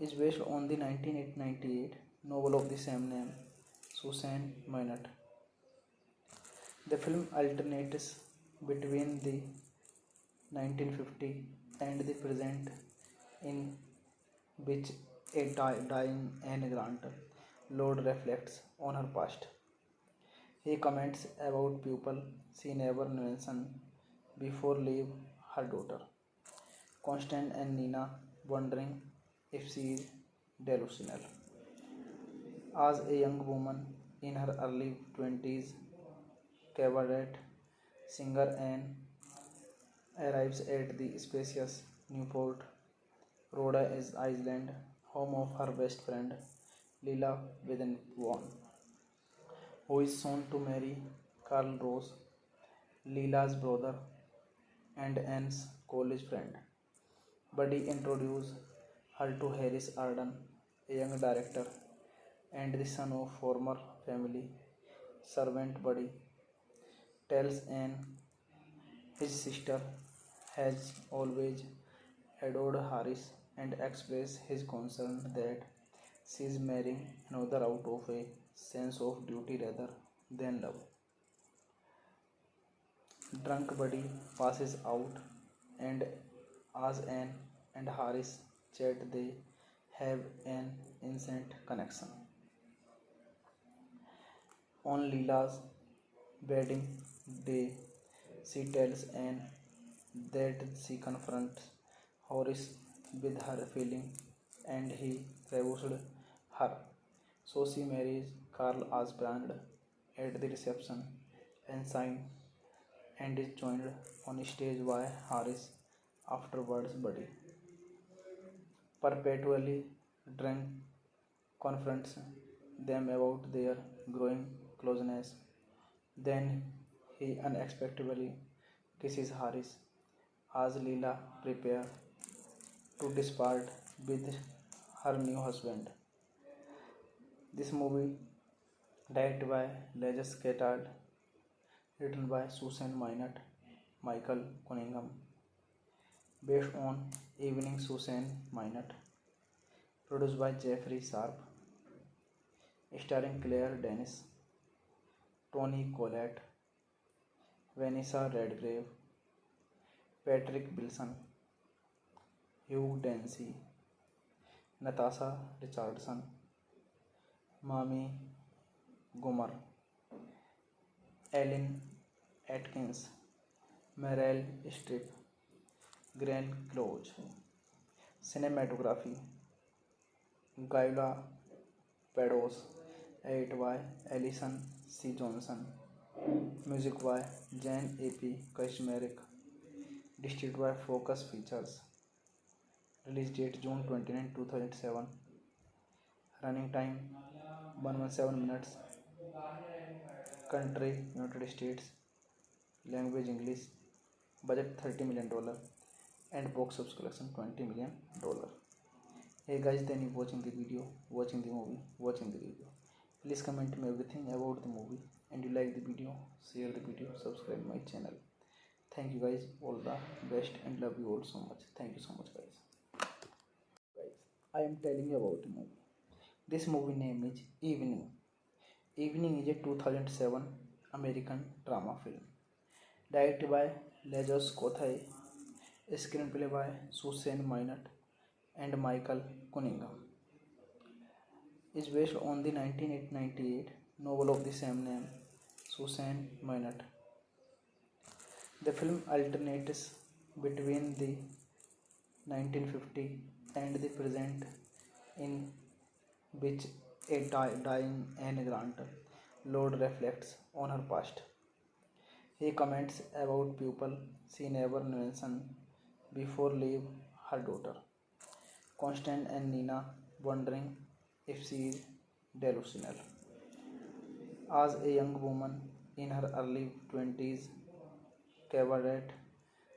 Is based on the 1998 novel of the same name, Susan Minot. The film alternates between the 1950 and the present, in which a dying Anne Grant Lord reflects on her past. He comments about people she never mentioned before leave her daughter, Constant and Nina wondering if she is delusional. As a young woman in her early 20s, cabaret singer Anne arrives at the spacious Newport Rhode Island home of her best friend Lila Witherspoon, who is soon to marry Carl Rose, Lila's brother and Anne's college friend. Buddy introduces her to Harris Arden, a young director and the son of former family servant. Buddy tells Anne his sister has always adored Harris and expresses his concern that She is marrying another out of a sense of duty rather than love. Drunk Buddy passes out, and as Anne and Harris chat, they have an instant connection. On Leela's wedding day, she tells Anne that she confronts Horace with her feeling and he refused her. So she marries Carl Asbrand at the reception and signs and is joined on stage by Harris afterwards. Buddy perpetually drunk confronts them about their growing closeness. Then he unexpectedly kisses Harris as Leela prepares to depart with her new husband. This movie, directed by Leges Ketard, written by Susan Minot, Michael Cunningham, based on Evening Susan Minot, produced by Jeffrey Sharp, starring Claire Denis, Tony Collette, Vanessa Redgrave, Patrick Wilson, Hugh Dancy, Natasha Richardson, Mami Gomer, Ellen Atkins, Meryl Streep, Glenn Close. Cinematography Gyula Pados, edit by Alison C. Johnson, music by Jan A.P. Kashmerick, distributed by Focus Features, release date June 29, 2007, running time 117 minutes, country United States, language English, budget $30 million, and box office collection $20 million. Hey guys, then you watching the video, watching the movie, watching the video. Please comment me everything about the movie, and you like the video, share the video, subscribe my channel. Thank you guys, all the best, and love you all so much. Thank you so much guys. I am telling you about the movie. This movie name is Evening. Evening is a 2007 American drama film. Directed by Lajos Kothai, screenplay by Susan Minot and Michael Cunningham. Is based on the 1998 novel of the same name, Susan Minot. The film alternates between the 1950 and the present, in which a dying Anne Grant Lord reflects on her past. He comments about people she never mentioned before leave her daughter, Constant and Nina, wondering if she is delusional. As a young woman in her early 20s, cabaret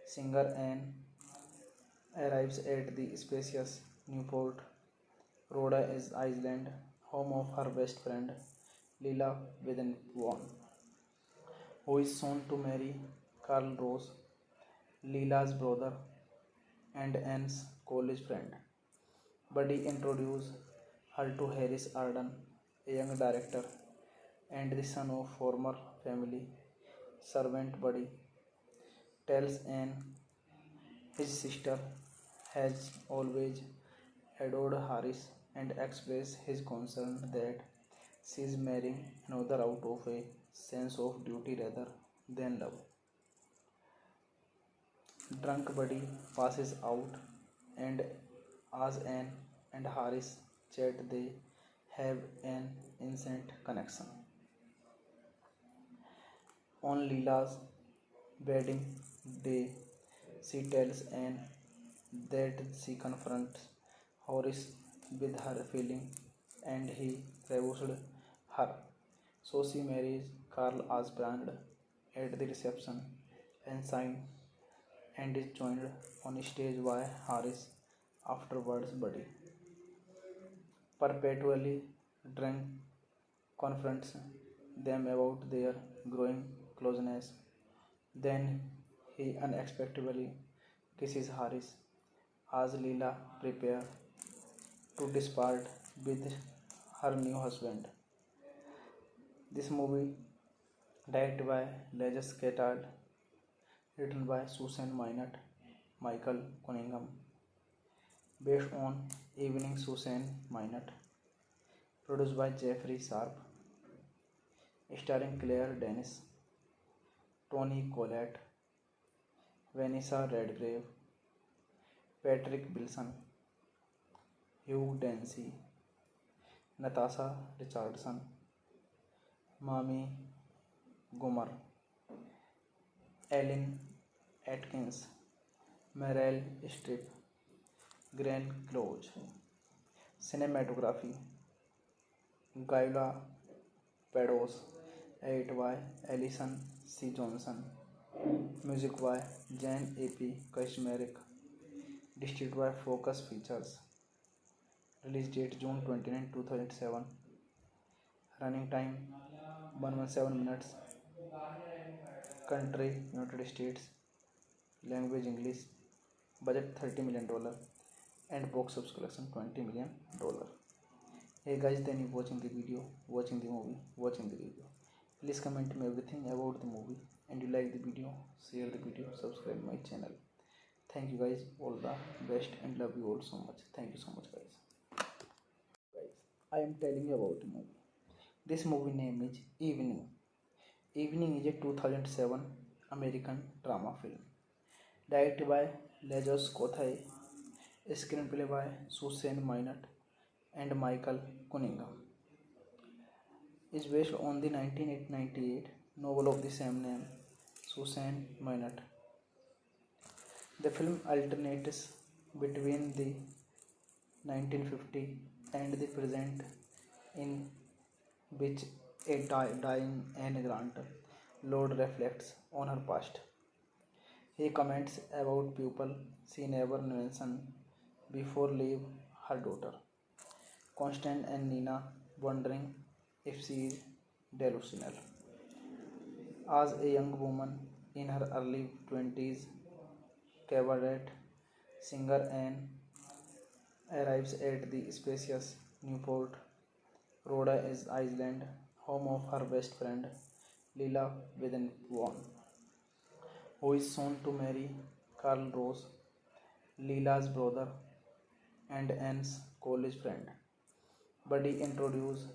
singer Anne arrives at the spacious Newport, Rhode Island, home of her best friend Leela Witherspoon, who is soon to marry Carl Rose, Leela's brother and Anne's college friend. Buddy introduces her to Harris Arden, a young director and the son of former family servant. Buddy tells Anne his sister has always adored Harris and expresses his concern that she is marrying another out of a sense of duty rather than love. Drunk Buddy passes out, and as Anne and Harris chat, they have an instant connection. On Leela's wedding day, she tells Anne that she confronts Horace with her feeling and he refused her. So she marries Carl Asbrand at the reception and signs and is joined on stage by Harris afterwards. Buddy perpetually drunk confronts them about their growing closeness. Then he unexpectedly kisses Harris as Leela prepares to depart with her new husband. This movie, directed by Leges Ketard, written by Susan Minot, Michael Cunningham, based on Evening Susan Minot, produced by Jeffrey Sharp, starring Claire Denis, Toni Collette, Vanessa Redgrave, Patrick Wilson, Hugh Dancy, Natasha Richardson, Mami Gummer, Ellen Atkins, Meryl Streep, Glenn Close. Cinematography, Gyula Pados, edited by Alison C. Johnson. Music by Jan A.P. Kaczmarek. Distributed by Focus Features. Release date June 29, 2007. Running time 117 minutes. Country United States. Language English. Budget $30 million. And box office collection $20 million. Hey guys, then you watching the video, watching the movie, watching the review. Please comment me everything about the movie, and you like the video, share the video, subscribe my channel. Thank you guys, all the best, and love you all so much. Thank you so much guys. I am telling you about the movie. This movie name is Evening. Evening is a 2007 American drama film. Directed by Lejos Kothai, screenplay by Susan Minot and Michael Cunningham. Is based on the 1998 novel of the same name, Susan Minot. The film alternates between the 1950 and the present, in which a dying Anne Grant Lord reflects on her past. He comments about people she never mentioned before leave her daughter, Constant and Nina, wondering if she is delusional. As a young woman in her early 20s, cabaret singer Anne arrives at the spacious Newport, Rhode Island, home of her best friend Lila Witherspoon, who is soon to marry Carl Rose, Lila's brother and Anne's college friend. Buddy introduces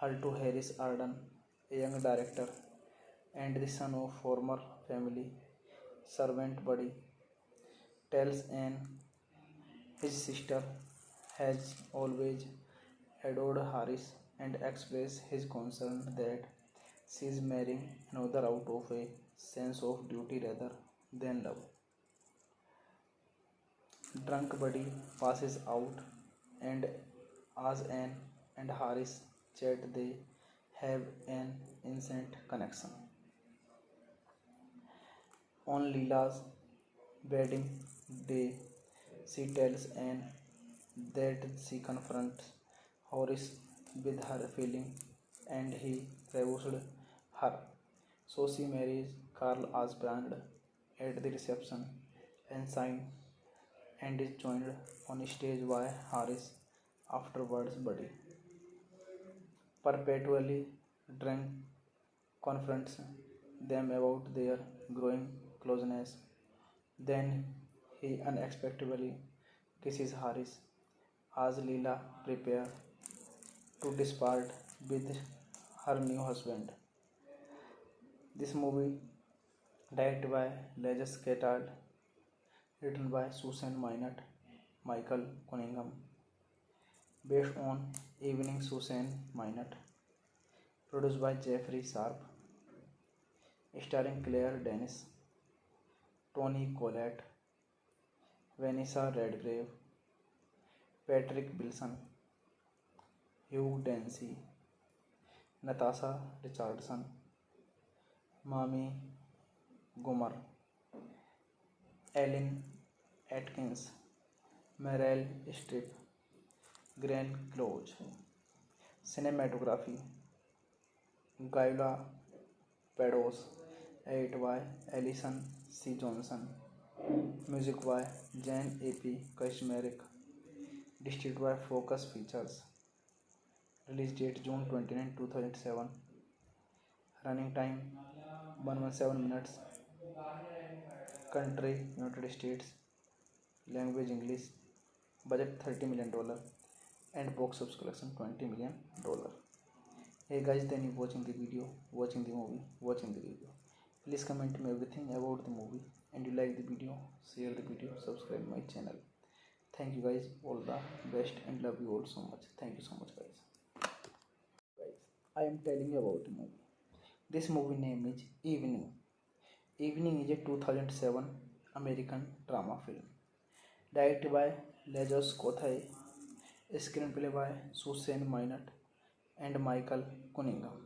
her to Harris Arden, a young director and the son of former family servant. Buddy tells Anne his sister has always adored Harris and expresses his concern that she is marrying another out of a sense of duty rather than love. Drunk Buddy passes out, and as Anne and Harris chat, they have an instant connection. On Leela's wedding day, she tells Anne that she confronts Horace with her feeling and he refused her. So she marries Carl as planned at the reception and signs and is joined on stage by Harris afterwards. Buddy, perpetually drunk, confronts them about their growing closeness. Then he unexpectedly kisses Harris as Leela prepares to depart with her new husband. This movie, directed by Leges Ketard, written by Susan Minot, Michael Cunningham, based on Evening Susan Minot, produced by Jeffrey Sharp, starring Claire Denis, Toni Collette, Vanessa Redgrave, Patrick Wilson, Hugh Dancy, Natasha Richardson, Mami Gummer, Ellen Atkins, Meryl Streep, Glenn Close. Cinematography, Gyula Pados, edited by Alison C. Johnson. Music by Jan A.P. Kaczmarek. Distributed by Focus Features. Release date June 29, 2007. Running time 117 minutes. Country United States. Language English. Budget $30 million. And box office collection $20 million. Hey guys, then you watching the video, watching the movie, watching the video. Please comment me everything about the movie, and you like the video, share the video, subscribe my channel. Thank you guys, all the best, and love you all so much. Thank you so much guys. I am telling you about the movie. This movie name is Evening. Evening is a 2007 American drama film. Directed by Lajos Kothai, screenplay by Susan Minot and Michael Cunningham.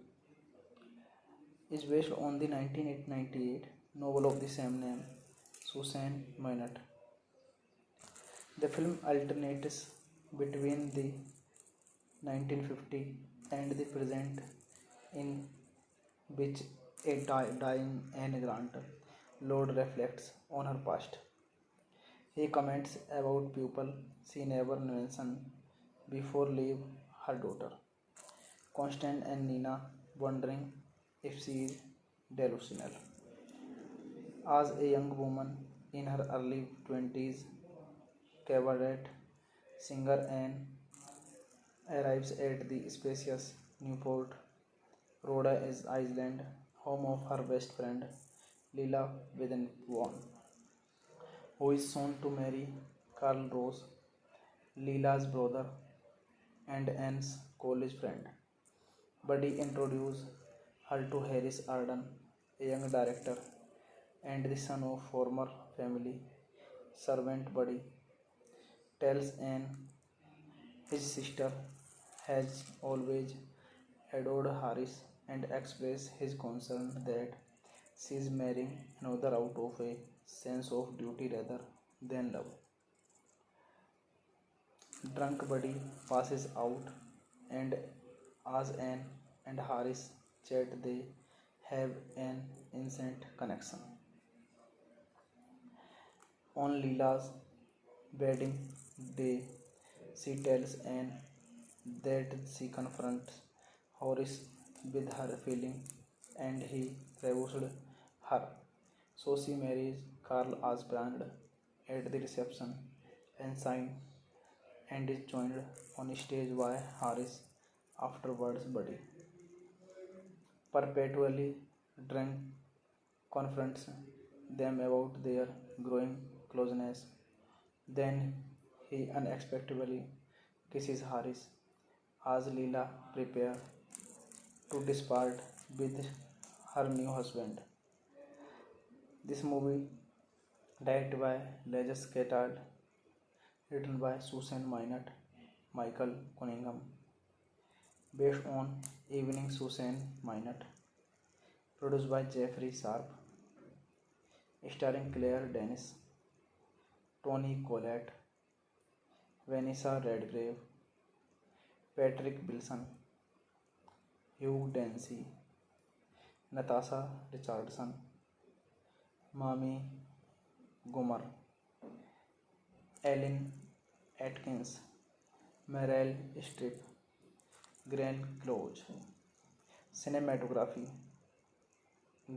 Is based on the 1998 novel of the same name, Susan Minot. The film alternates between the 1950 and the present, in which a dying Anne Grant Lord reflects on her past. He comments about people she never mentioned before leave her daughter, Constance and Nina, wondering if she is delusional. As a young woman in her early 20s, cabaret singer Anne arrives at the spacious Newport, Rhode Island, home of her best friend Lila Witherspoon, who is soon to marry Carl Rose, Lila's brother and Anne's college friend. Buddy introduces her to Harris Arden, a young director and the son of former family servant. Buddy tells Anne his sister has always adored Harris and expresses his concern that she is marrying another out of a sense of duty rather than love. Drunk Buddy passes out, and as Anne and Harris chat, they have an instant connection. On Leela's wedding day, she tells Anne that she confronts Horace with her feeling and he refused her. So she marries Carl as planned at the reception and signs and is joined on stage by Harris. Afterwards, Buddy, perpetually drunk, confronts them about their growing closeness. Then he unexpectedly kisses Harris as Leela prepares to depart with her new husband. This movie, directed by Lajos Kothai, written by Susan Minot, Michael Cunningham, based on Evening Susan Minot, produced by Jeffrey Sharp, starring Claire Denis, Toni Collette, Vanessa Redgrave, Patrick Wilson, Hugh Dancy, Natasha Richardson, Mami Gomer, Ellen Atkins, Meryl Streep, Glenn Close. Cinematography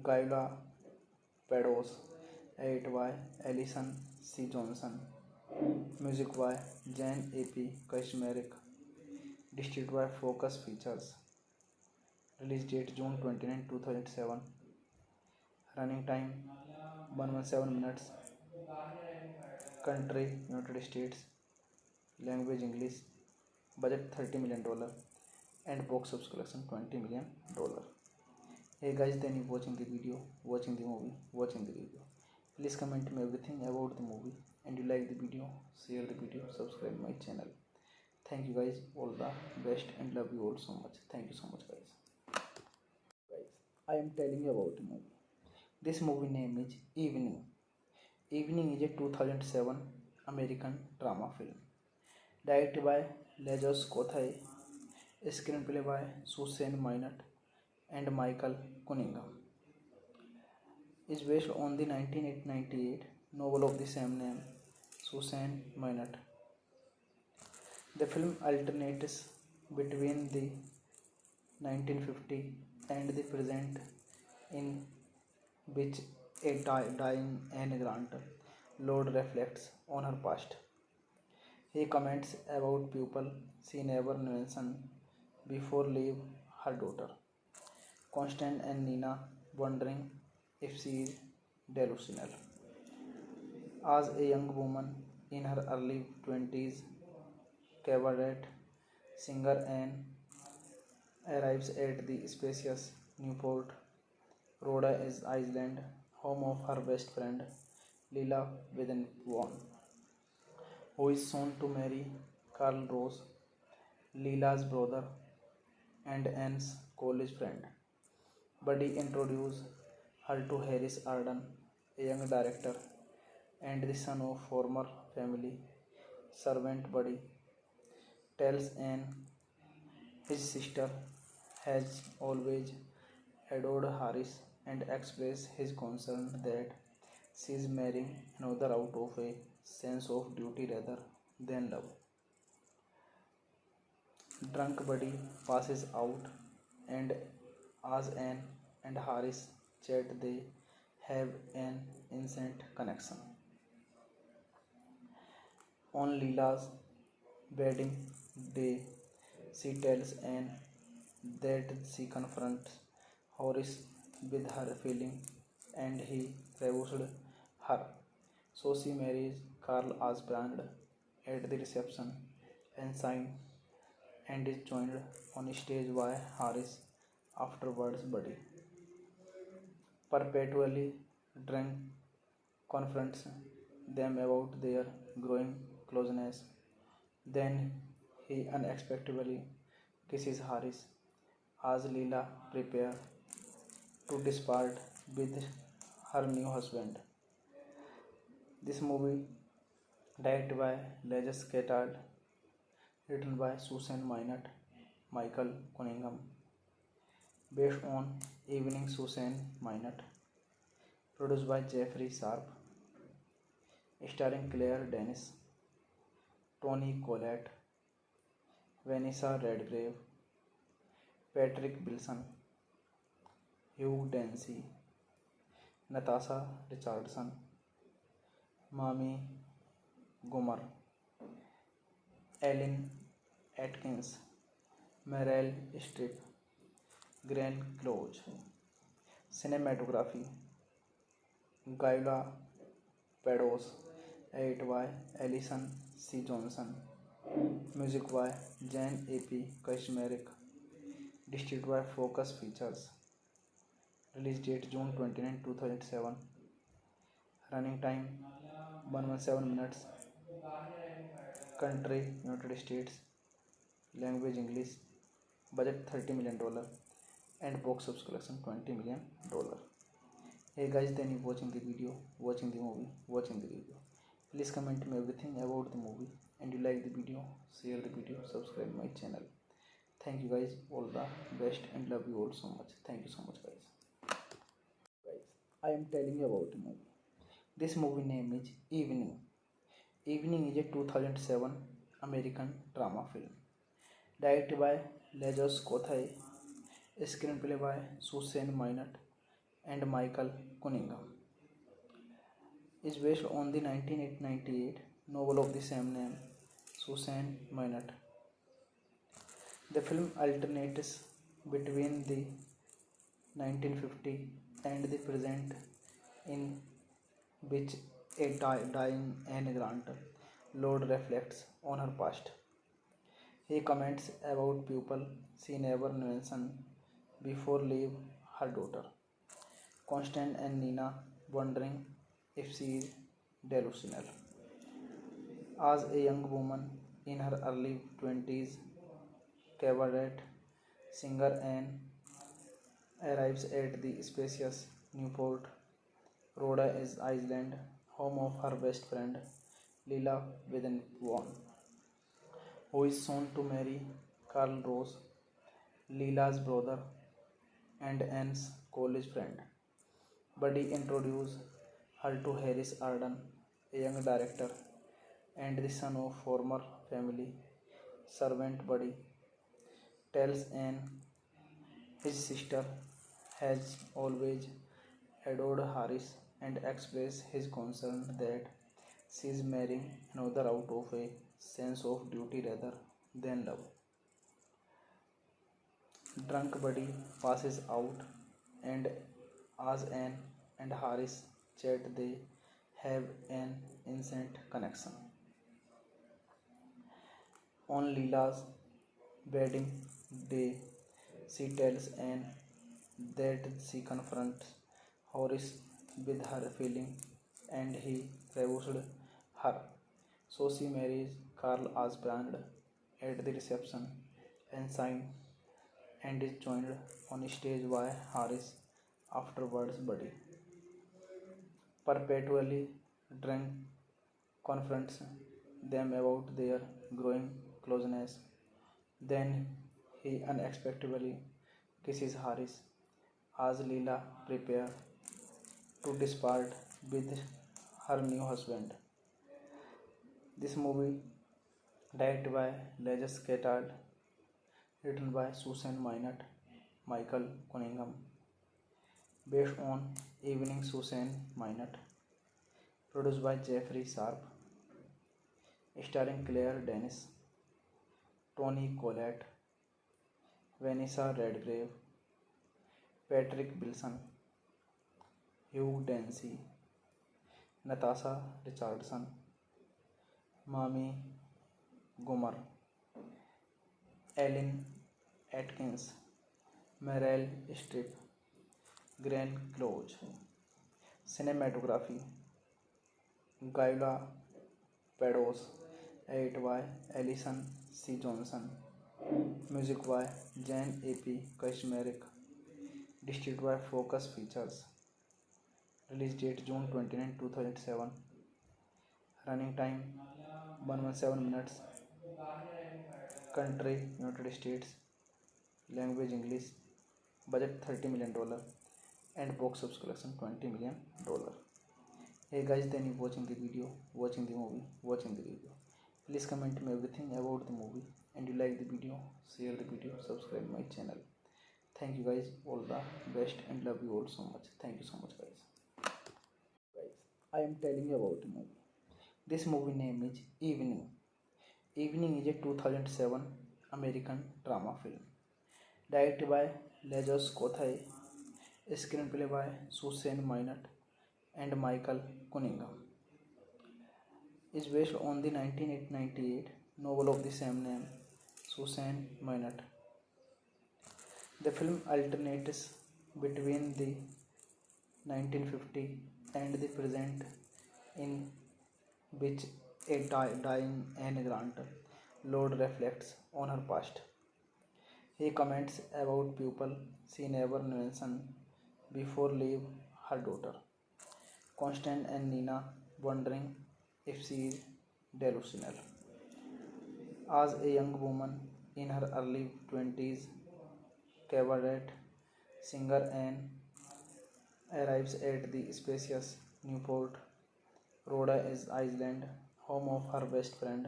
Gyula Pados, edited by Alison C. Johnson. Music by Jan A.P. Kaczmarek. Distributed by Focus Features. Release date June 29, 2007. Running time 117 minutes. Country United States. Language English. Budget $30 million. And box office collection $20 million. Hey guys, then you watching the video, watching the movie, watching the video. Please comment me everything about the movie, and you like the video, share the video, subscribe my channel. Thank you guys, all the best, and love you all so much. Thank you so much guys. I am telling you about the movie. This movie name is Evening. Evening is a 2007 American drama film. Directed by Lajos Kothai, screenplay by Susan Minot and Michael Cunningham. Is based on the 1998 novel of the same name, Susan Minot. The film alternates between the 1950 and the present, in which a dying Anne Grant Lord reflects on her past. He comments about people she never mentioned before leave her daughter, Constant and Nina, wondering if she is delusional. As a young woman in her early 20s, cabaret singer Anne arrives at the spacious Newport Rhode Island home of her best friend Lila Witherspoon, who is soon to marry Carl Rose, Lila's brother and Anne's college friend. Buddy introduces her to Harris Arden, a young director and the son of former family servant. Buddy tells Anne his sister has always adored Harris and expresses his concern that she is marrying another out of a sense of duty rather than love. Drunk Buddy passes out, and as Anne and Harris chat, they have an instant connection. On Leela's wedding day, she tells Anne that she confronts Horace with her feeling and he refused her. So she marries Carl as planned at the reception and signs and is joined on stage by Harris afterwards. Buddy, perpetually drunk, confronts them about their growing closeness. Then he unexpectedly kisses Harris as Leela prepares to depart with her new husband. This movie, directed by Leges Catard, written by Susan Minot, Michael Cunningham, based on Evening Susan Minot, produced by Jeffrey Sharp, starring Claire Denis, Tony Collette, Vanessa Redgrave, Patrick Wilson, Hugh Dancy, Natasha Richardson, Mami Gomer, Ellen Atkins, Meryl Streep, Glenn Close. Cinematography, Gyula Pados, edited by Alison C. Johnson. Music by Jan A.P. Kashmerick. Distributed by Focus Features. Release date June 29, 2007. Running time 117 minutes. Country United States. Language English. Budget $30 million. And box office collection $20 million. Hey guys, then you watching the video, watching the movie, watching the video. Please comment me everything about the movie, and you like the video, share the video, subscribe my channel. Thank you guys, all the best, and love you all so much. Thank you so much guys. I am telling you about the movie. This movie name is Evening. Evening is a 2007 American drama film. Directed by Lejos Kothai, screenplay by Susan Minot and Michael Cunningham. Is based on the 1998 novel of the same name, Susan Minot. The film alternates between the 1950 and the present, in which a dying Anne Grant Lord reflects on her past. He comments about people she never mentioned before leave her daughter, Constant and Nina, wondering if she is delusional. As a young woman in her early 20s, cabaret singer Anne arrives at the spacious Newport Rhode Island home of her best friend Lila Witherspoon, who is soon to marry Carl Rose, Lila's brother and Anne's college friend. Buddy introduces her to Harris Arden, a young director and the son of former family servant. Buddy tells Anne his sister has always adored Harris and expresses his concern that she is marrying another out of a sense of duty rather than love. Drunk Buddy passes out, and as Anne and Harris chat, they have an instant connection. On Leela's wedding day, she tells Anne that she confronts Horace with her feeling and he refused her. So she marries Carl Asbrand at the reception and signs and is joined on stage by Harris afterwards. Buddy perpetually drunk confronts them about their growing closeness. Then he unexpectedly kisses Harris as Leela prepares to depart with her new husband. This movie, directed by Legus Catard, written by Susan Minot, Michael Cunningham, based on Evening Susan Minot, produced by Jeffrey Sharp, starring Claire Denis, Toni Collette, Vanessa Redgrave, Patrick Wilson, Hugh Dancy, Natasha Richardson, Mami Gomer, Ellen Atkins, Meryl Streep, Glenn Close. Cinematography Gyula Pados, edited by Alison C. Johnson. Music by Jan A.P. Kaczmarek. Distributed by Focus Features. Release date June 29, 2007. Running time 117 minutes. Country United States. Language English. Budget $30 million. And box office collection $20 million. Hey guys, then you watching the video, watching the movie, watching the review. Please comment me everything about the movie, and you like the video, share the video, subscribe my channel. Thank you guys, all the best, and love you all so much. Thank you so much guys. I am telling you about the movie. This movie name is Evening. Evening is a 2007 American drama film. Directed by Lejos Kothai, screenplay by Susan Minot and Michael Cunningham. Is based on the 1998 novel of the same name, Susan Minot. The film alternates between the 1950 and the present, in which a dying Anne Grant Lord reflects on her past. He comments about people she never mentioned before leave her daughter, Constant and Nina, wondering if she is delusional. As a young woman in her early 20s, cabaret singer Anne arrives at the spacious Newport, Rhode Island, home of her best friend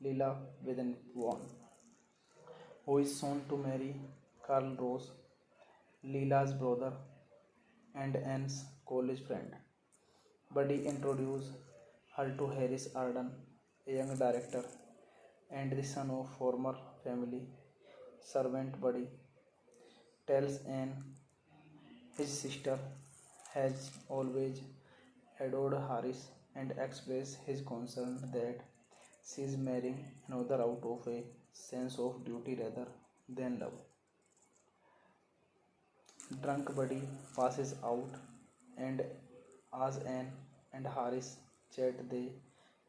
Leela Witherspoon, who is soon to marry Carl Rose, Leela's brother and Anne's college friend. Buddy introduces her to Harris Arden, a young director and the son of former family servant. Buddy tells Anne his sister has always adored Harris and expresses his concern that she is marrying another out of a sense of duty rather than love. Drunk Buddy passes out, and as Anne and Harris chat, they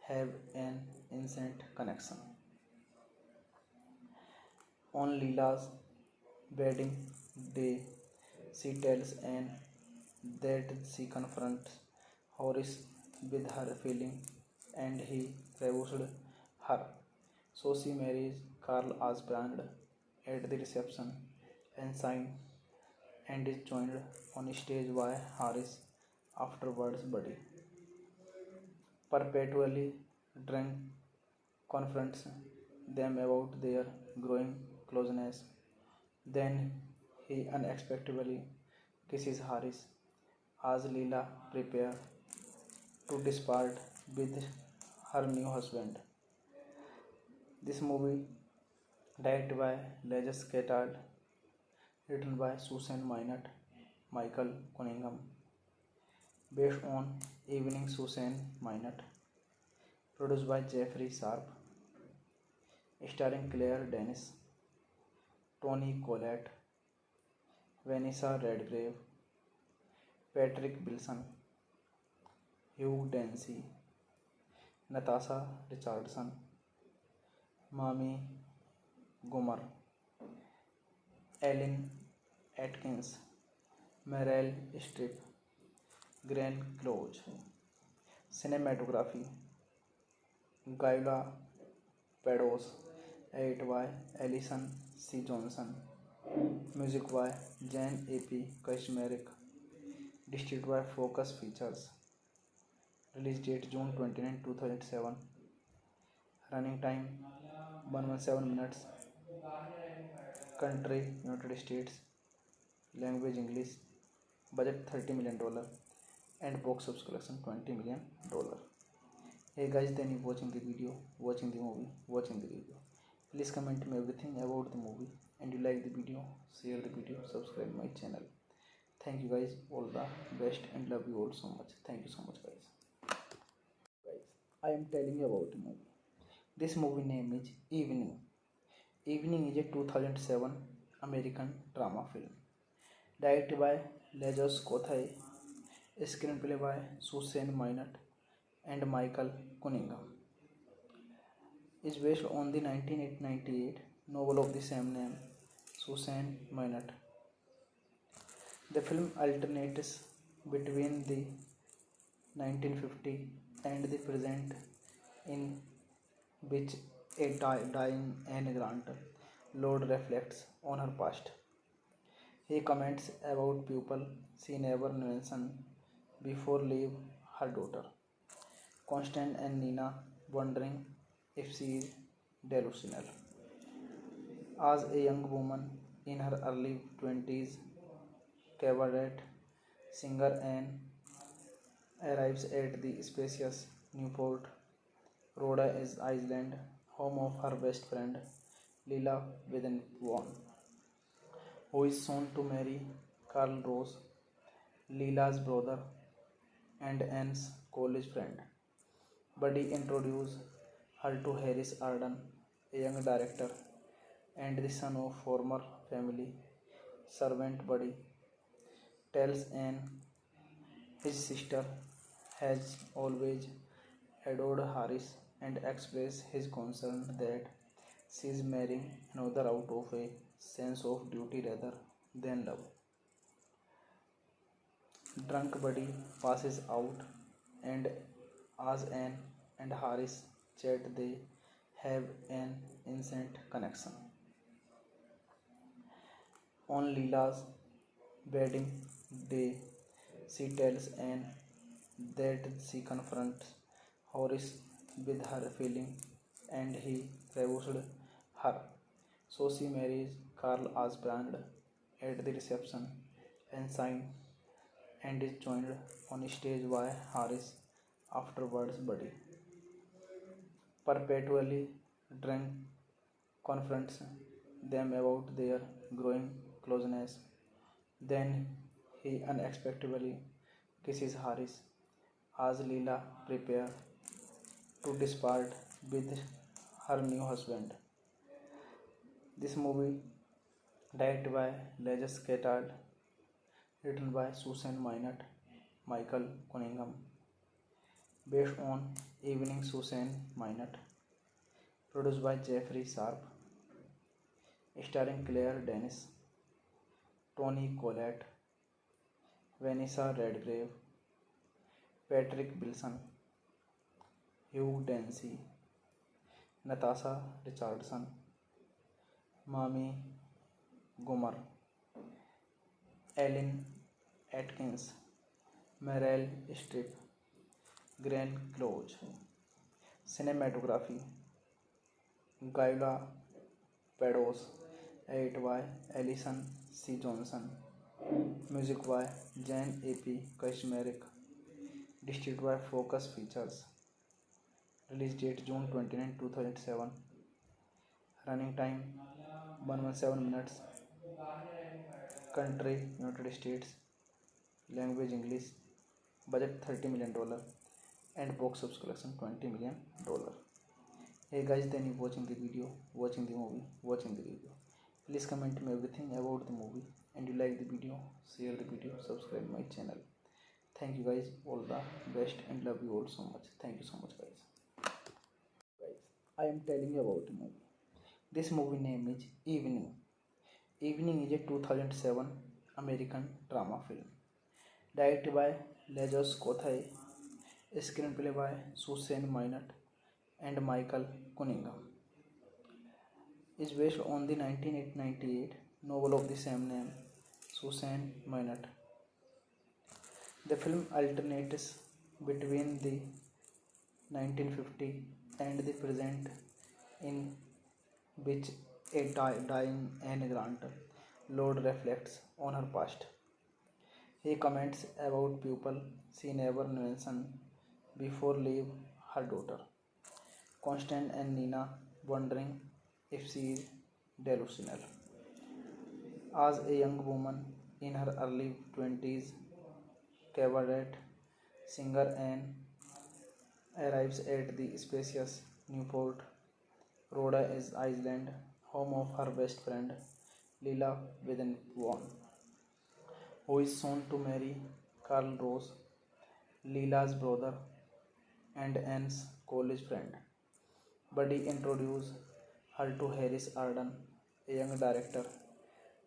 have an instant connection. On Leela's wedding day, she tells Anne that she confronts Horace with her feeling and he refused her. So she marries Carl Asbrand at the reception and signs and is joined on stage by Harris afterwards. Buddy perpetually drunk confronts them about their growing closeness. Then he unexpectedly kisses Haris as Leela prepares to depart with her new husband. This movie, directed by Leges Ketard, written by Susan Minot, Michael Cunningham, based on Evening Susan Minot, produced by Jeffrey Sharp, starring Claire Denis, Toni Collette, Vanessa Redgrave, Patrick Wilson, Hugh Dancy, Natasha Richardson, Mami Gummer, Ellen Atkins, Meryl Streep, Glenn Close. Cinematography, Gyula Pados, edited by Alison C. Johnson. Music by Jan A.P. Kaczmarek. Distributed by Focus Features. Release date June 29, 2007. Running time 117 minutes. Country United States. Language English. Budget $30 million. And box office collection $20 million. Hey guys, then you watching the video, watching the movie, watching the review. Please comment me everything about the movie, and you like the video, share the video, subscribe my channel. Thank you guys, all the best, and love you all so much. Thank you so much guys. I am telling you about the movie. This movie name is Evening. Evening is a 2007 American drama film. Directed by Lejos Kothai, screenplay by Susan Minot and Michael Cunningham. Is based on the 1998 novel of the same name, Susan Minot. The film alternates between the 1950 and the present, in which a dying Anne Grant Lord reflects on her past. He comments about people she never mentioned before leave her daughter, Constant and Nina, wondering if she is delusional. As a young woman in her early 20s, cabaret singer Anne arrives at the spacious Newport Rhode Island home of her best friend Lila Witherspoon, who is soon to marry Carl Rose, Lila's brother and Anne's college friend. Buddy introduces her to Harris Arden, a young director and the son of former family servant. Buddy tells Anne his sister has always adored Harris and expresses his concern that she is marrying another out of a sense of duty rather than love. Drunk Buddy passes out, and as Anne and Harris chat, they have an instant connection. On Leela's wedding day, she tells Anne that she confronts Horace with her feeling and he refused her. So she marries Carl as planned at the reception and signs and is joined on stage by Harris afterwards. Buddy, perpetually drunk, confronts them about their growing closeness. Then he unexpectedly kisses Harris as Leela prepares to depart with her new husband. This movie, directed by Leges Ketard, written by Susan Minot, Michael Cunningham, based on Evening Susan Minot, produced by Jeffrey Sharp, starring Claire Denis, Toni Collette, Vanessa Redgrave, Patrick Wilson, Hugh Dancy, Natasha Richardson, Mami Gummer, Ellen Atkins, Meryl Streep, Glenn Close. Cinematography, Gyula Pados, Edit by Alison C. Johnson. Music by Jan A.P. Kashmeric. Distributed by Focus Features. Release date June 29, 2007. Running time 117 minutes. Country United States. Language English. Budget $30 million. And box office collection $20 million. Hey guys, then you watching the video, watching the movie, watching the video. Please comment me everything about the movie, and you like the video, share the video, subscribe my channel. Thank you guys, all the best, and love you all so much. Thank you so much guys. I am telling you about the movie. This movie name is Evening. Evening is a 2007 American drama film. Directed by Lajos Kothai, screenplay by Susan Minot and Michael Cunningham. Is based on the 1998 novel of the same name, Susan Minot. The film alternates between the 1950 and the present, in which a dying Anne Grant Lord reflects on her past. He comments about people she never mentioned before leave her daughter, Constance and Nina, wondering if she is delusional. As a young woman in her early 20s, cabaret singer Anne arrives at the spacious Newport, Rhode Island, home of her best friend Lila Witherspoon, who is soon to marry Carl Rose, Lila's brother and Anne's college friend. Buddy introduces her to Harris Arden, a young director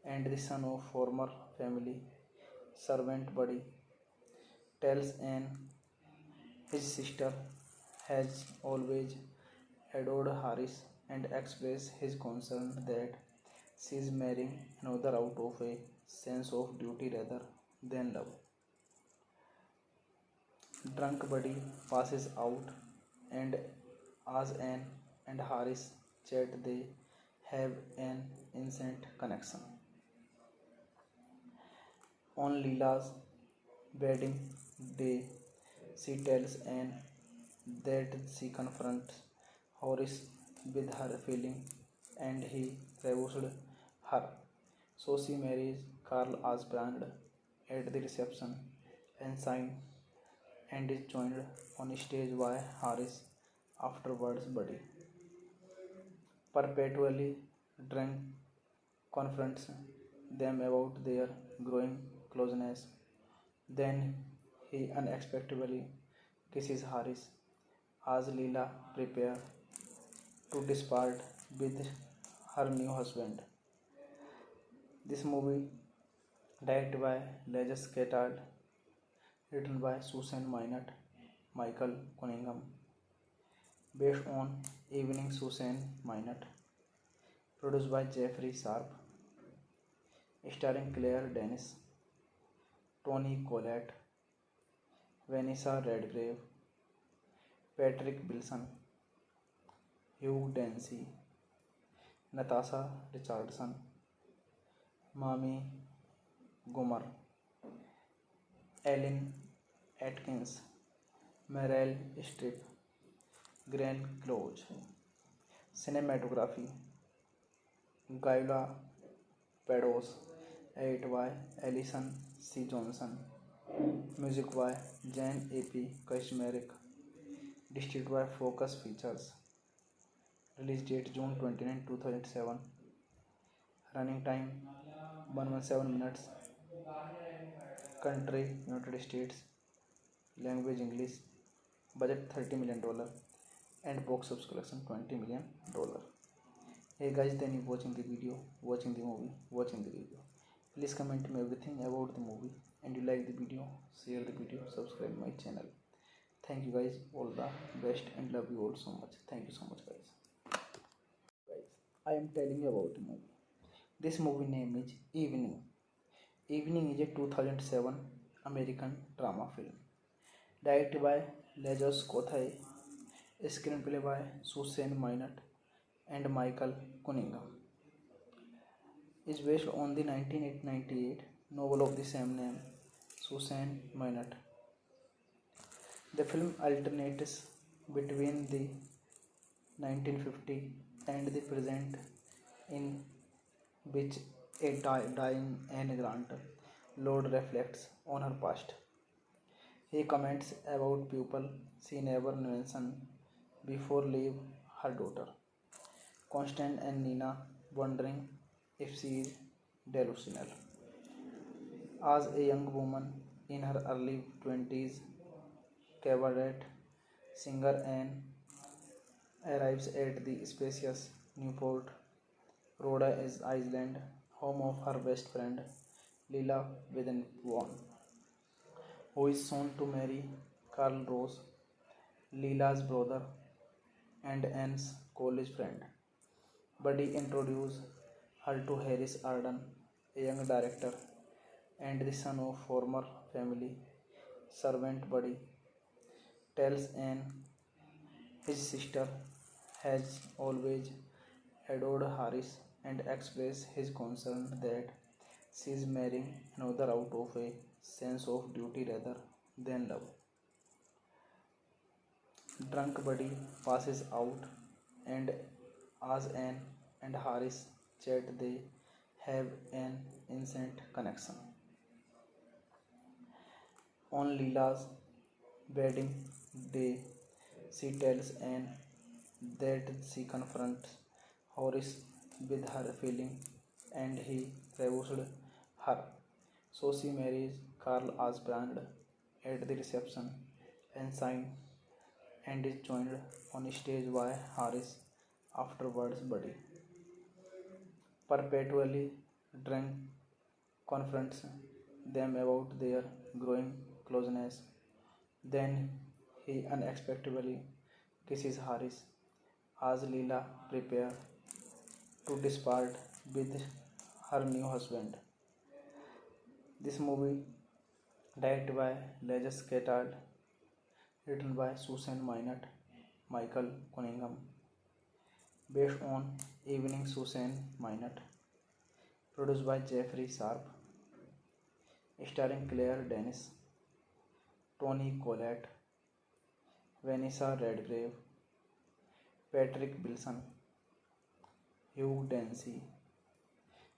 and the son of former family servant. Buddy tells Anne his sister has always adored Harris and expresses his concern that she is marrying another out of a sense of duty rather than love. Drunk Buddy passes out, and as Anne and Harris chat, they have an instant connection. On Leela's wedding day, she tells Anne that she confronts Horace with her feeling and he refused her. So she marries Carl as planned at the reception and signs and is joined on stage by Harris. Afterwards, Buddy, perpetually drunk, confronts them about their growing closeness. Then he unexpectedly kisses Harris as Leela prepares to depart with her new husband. This movie, directed by Lajos Kothai, written by Susan Minot, Michael Cunningham, based on Evening Susan Minot, produced by Jeffrey Sharp, starring Claire Denis, Toni Collette, Vanessa Redgrave, Patrick Wilson, Hugh Dancy, Natasha Richardson, Mami Gomer, Ellen Atkins, Meryl Streep, Glenn Close. Cinematography Gyula Pados, edited by Alison C. Johnson. Music by Jan A.P. Kashmeric. Distributed by Focus Features. Release date June 29, 2007. Running time 117 minutes. Country United States. Language English. Budget $30 million. And box office collection $20 million. Hey guys, then you watching the video, watching the movie, watching the video. Please comment me everything about the movie, and you like the video, share the video, subscribe my channel. Thank you guys, all the best, and love you all so much. Thank you so much guys. I am telling you about the movie. This movie name is Evening. Evening is a 2007 American drama film. Directed by Lajos Kothai, screenplay by Susan Minot and Michael Cunningham. is based on the 1998 novel of the same name, Susan Minot. The film alternates between the 1950 and the present, in which a dying Anne Grant Lord reflects on her past. He comments about people she never mentioned before leave her daughter, Constant and Nina, wondering if she is delusional. As a young woman in her early 20s, cabaret singer Anne arrives at the spacious Newport Rhode Island home of her best friend Lila Witherspoon, who is soon to marry Carl Rose, Lila's brother and Anne's college friend. Buddy introduces her to Harris Arden, a young director and the son of former family servant. Buddy tells Anne his sister has always adored Harris and expresses his concern that she is marrying another out of a sense of duty rather than love. Drunk Buddy passes out, and as Anne and Harris chat, they have an instant connection. On Leela's wedding day, she tells Anne that she confronts Horace with her feeling and he refused her. So she marries Carl as planned at the reception and signed and is joined on stage by Harris afterwards. Buddy, perpetually drunk, confronts them about their growing closeness. Then he unexpectedly kisses Harris as Leela prepares to depart with her new husband. This movie, directed by Leges Catard, written by Susan Minot, Michael Cunningham, based on Evening Susan Minot, produced by Jeffrey Sharp, starring Claire Denis, Toni Collette, Vanessa Redgrave, Patrick Wilson, Hugh Dancy,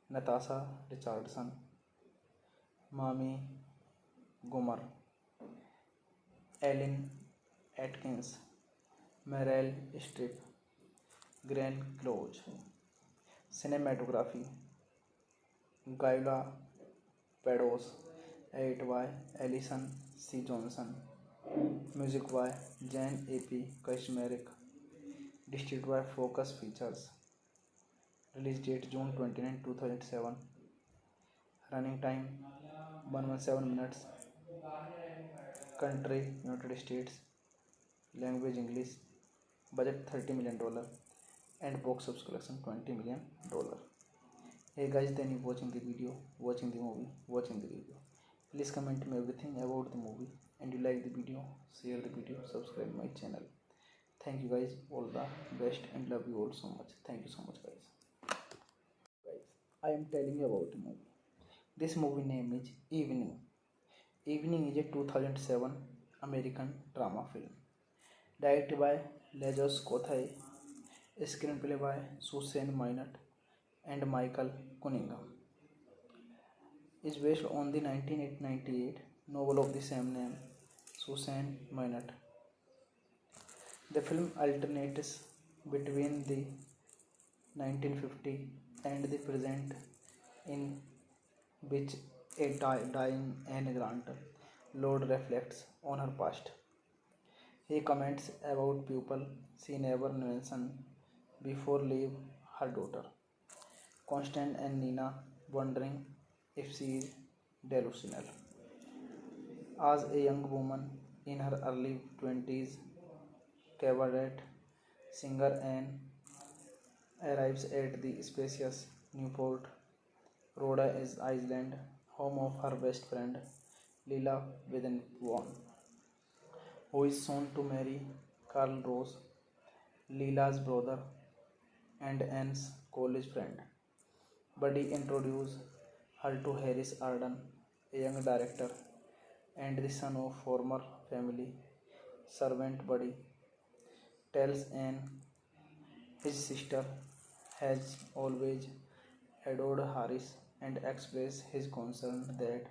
Natasha Richardson, Mami Gomer, Ellen Atkins, Meryl Streep, Glenn Close. Cinematography, Gyula Pados, edited by Alison C. Johnson. Music by Jan A.P. Kashmerick. Distributed by Focus Features. Release date June 29, 2007. Running time 117 minutes. Country United States. Language English. Budget $30 million. And box office collection $20 million. Hey guys, then you watching the video, watching the movie, watching the video. Please comment me everything about the movie, and you like the video, share the video, subscribe my channel. Thank you guys, all the best, and love you all so much. Thank you so much guys. I am telling you about the movie. This movie name is Evening. Evening is a 2007 American drama film. Directed by Leges Kothai, screenplay by Susan Minot and Michael Cunningham. Is based on the 1998 novel of the same name, Susan Minot. The film alternates between the 1950 and the present, in which a dying Anne Grant Lord reflects on her past. He comments about people she never mentioned before leave her daughter, Constant and Nina, wondering if she is delusional. As a young woman in her early 20s, cabaret singer Anne arrives at the spacious Newport Rhode Island home of her best friend Lila Witherspoon, who is soon to marry Carl Rose, Lila's brother and Anne's college friend. Buddy introduces her to Harris Arden, a young director and the son of former family servant. Buddy tells Anne his sister has always adored Harris and expresses his concern that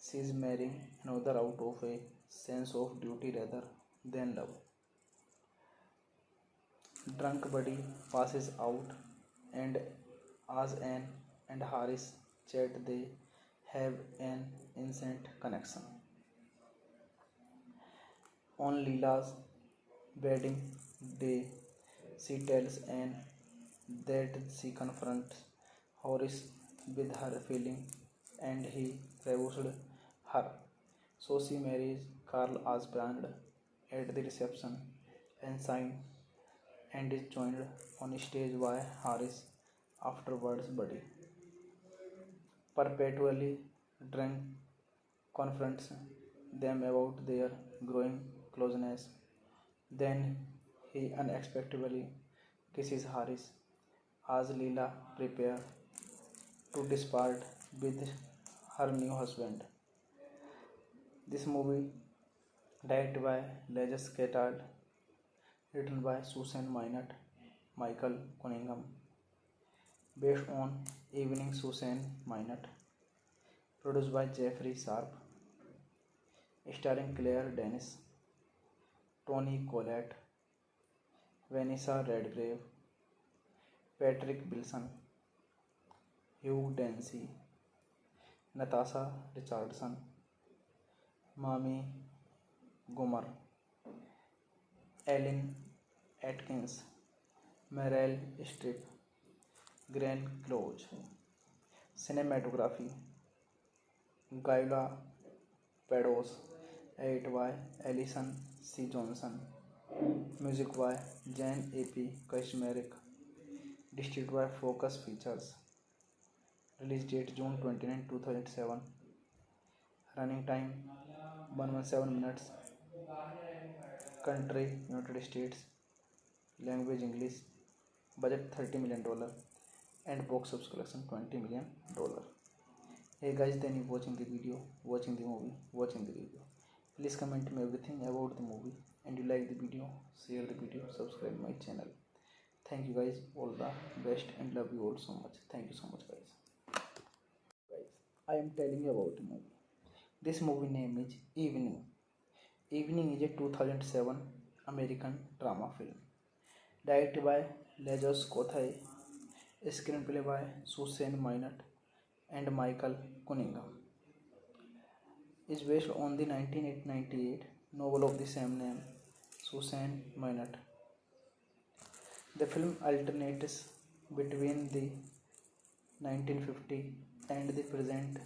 she is marrying another out of a sense of duty rather than love. Drunk Buddy passes out, and as Anne and Harris chat, they have an instant connection. On Leela's wedding day, she tells Anne that she confronts Horace with her feeling and he refused her. So she marries Carl as planned at the reception and signs and is joined on stage by Harris afterwards. Buddy perpetually drunk confronts them about their growing closeness. Then he unexpectedly kisses Harris as Leela prepares to depart with her new husband. This movie, directed by Legus Catard, written by Susan Minot, Michael Cunningham, based on Evening Susan Minot, produced by Jeffrey Sharp, starring Claire Denis, Toni Collette, Vanessa Redgrave, Patrick Wilson, Hugh Dancy, Natasha Richardson, Mami Gomer, Ellen Atkins, Meryl Streep, Glenn Close. Cinematography Gyula Pados, edited by Alison C. Johnson. Music by Jan A.P. Kaczmarek. Distributed by Focus Features. Release date June 29, 2007. Running time 117 minutes. Country United States. Language English. Budget $30 million. And box office collection $20 million. Hey guys, then you watching the video, watching the movie, watching the review. Please comment me everything about the movie, and you like the video, share the video, subscribe my channel. Thank you guys, all the best, and love you all so much. Thank you so much guys. Guys, I am telling you about the movie. This movie name is Evening. Evening is a 2007 American drama film. Directed by Legus Kothai, screenplay by Susan Minot and Michael Cunningham. Is based on the 1998 novel of the same name, Susan Minot. The film alternates between the 1950 and the present,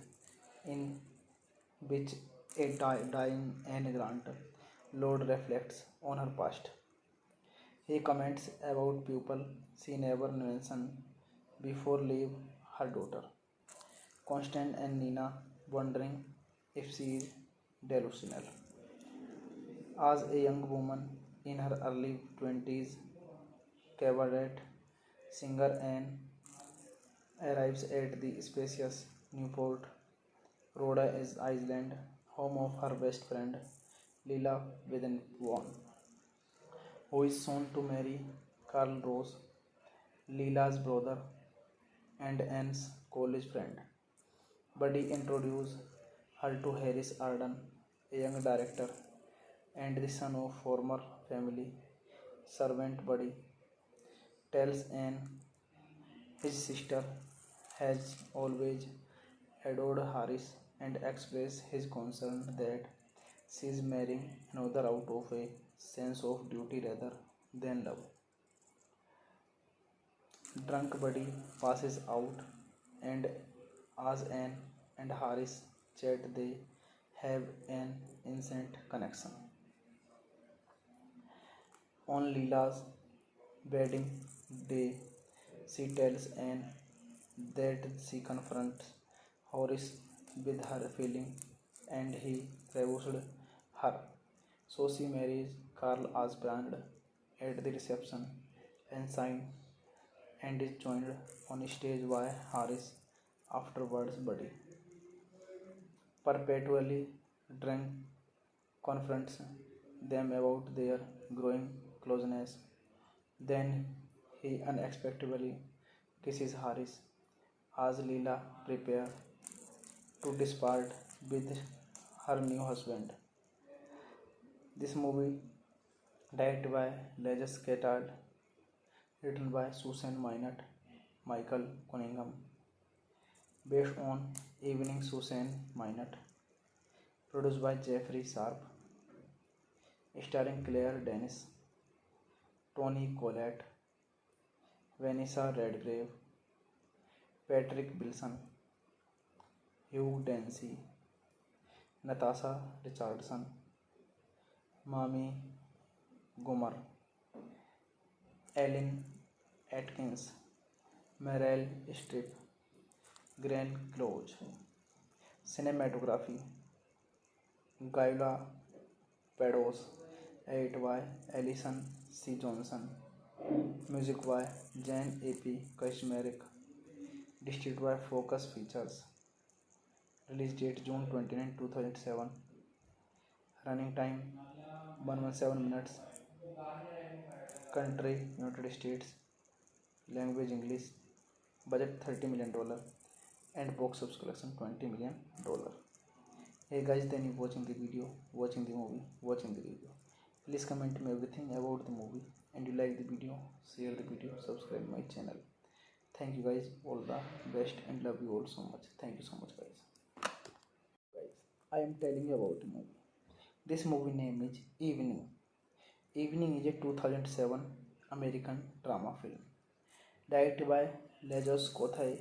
in which a dying Anne Grant Lord reflects on her past. He comments about people she never mentioned before leave her daughter, Constant and Nina, wondering if she is delusional. As a young woman in her early 20s, cabaret singer Anne arrives at the spacious Newport Rhode Island home of her best friend Leela Witherspoon, who is soon to marry Carl Rose, Leela's brother and Anne's college friend. Buddy introduces her to Harris Arden, a young director and the son of former family servant. Buddy tells Anne his sister has always adored Harris and expresses his concern that she is marrying another out of a sense of duty rather than love. Drunk Buddy passes out, and as Anne and Harris chat, they have an instant connection. On Leela's wedding day, she tells Anne that she confronts Horace with her feeling and he refused her. So she marries Carl as planned at the reception and signs and is joined on stage by Harris, afterwards Buddy. Perpetually drunk confronts them about their growing closeness. Then he unexpectedly kisses Harris as Leela prepares to depart with her new husband. This movie, directed by Leges Ketard, written by Susan Minot, Michael Cunningham, based on Evening Susan Minot, produced by Jeffrey Sharp, starring Claire Denis, Toni Collette, Vanessa Redgrave, Patrick Wilson, Hugh Dancy, Natasha Richardson, Mami Gummer, Ellen Atkins, Meryl Streep, Glenn Close. Cinematography, Gyula Pados, edited by Alison C. Johnson. Music by Jan A.P. Kashmerick. Distributed by Focus Features. Release date June 29, 2007. Running time 117 minutes. Country United States. Language English. Budget $30 million. And box office collection $20 million. Hey guys, then you watching the video, watching the movie, watching the video. Please comment me everything about the movie, and you like the video, share the video, subscribe my channel. Thank you guys, all the best, and love you all so much. Thank you so much guys. I am telling you about the movie. This movie name is Evening. Evening is a 2007 American drama film. Directed by Lejos Kothai,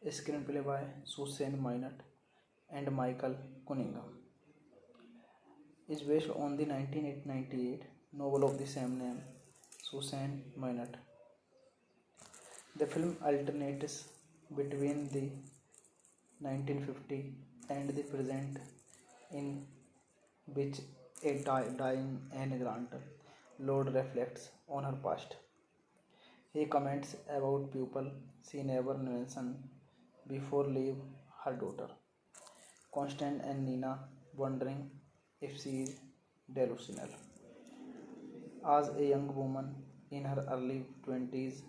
screenplay by Susan Minot and Michael Cunningham. Is based on the 1998 novel of the same name, Susan Minot. The film alternates between the 1950 and the present, in which a dying Anne Grant Lord reflects on her past. He comments about people she never mentioned before leave her daughter, Constant and Nina, wondering if she is delusional. As a young woman in her early 20s,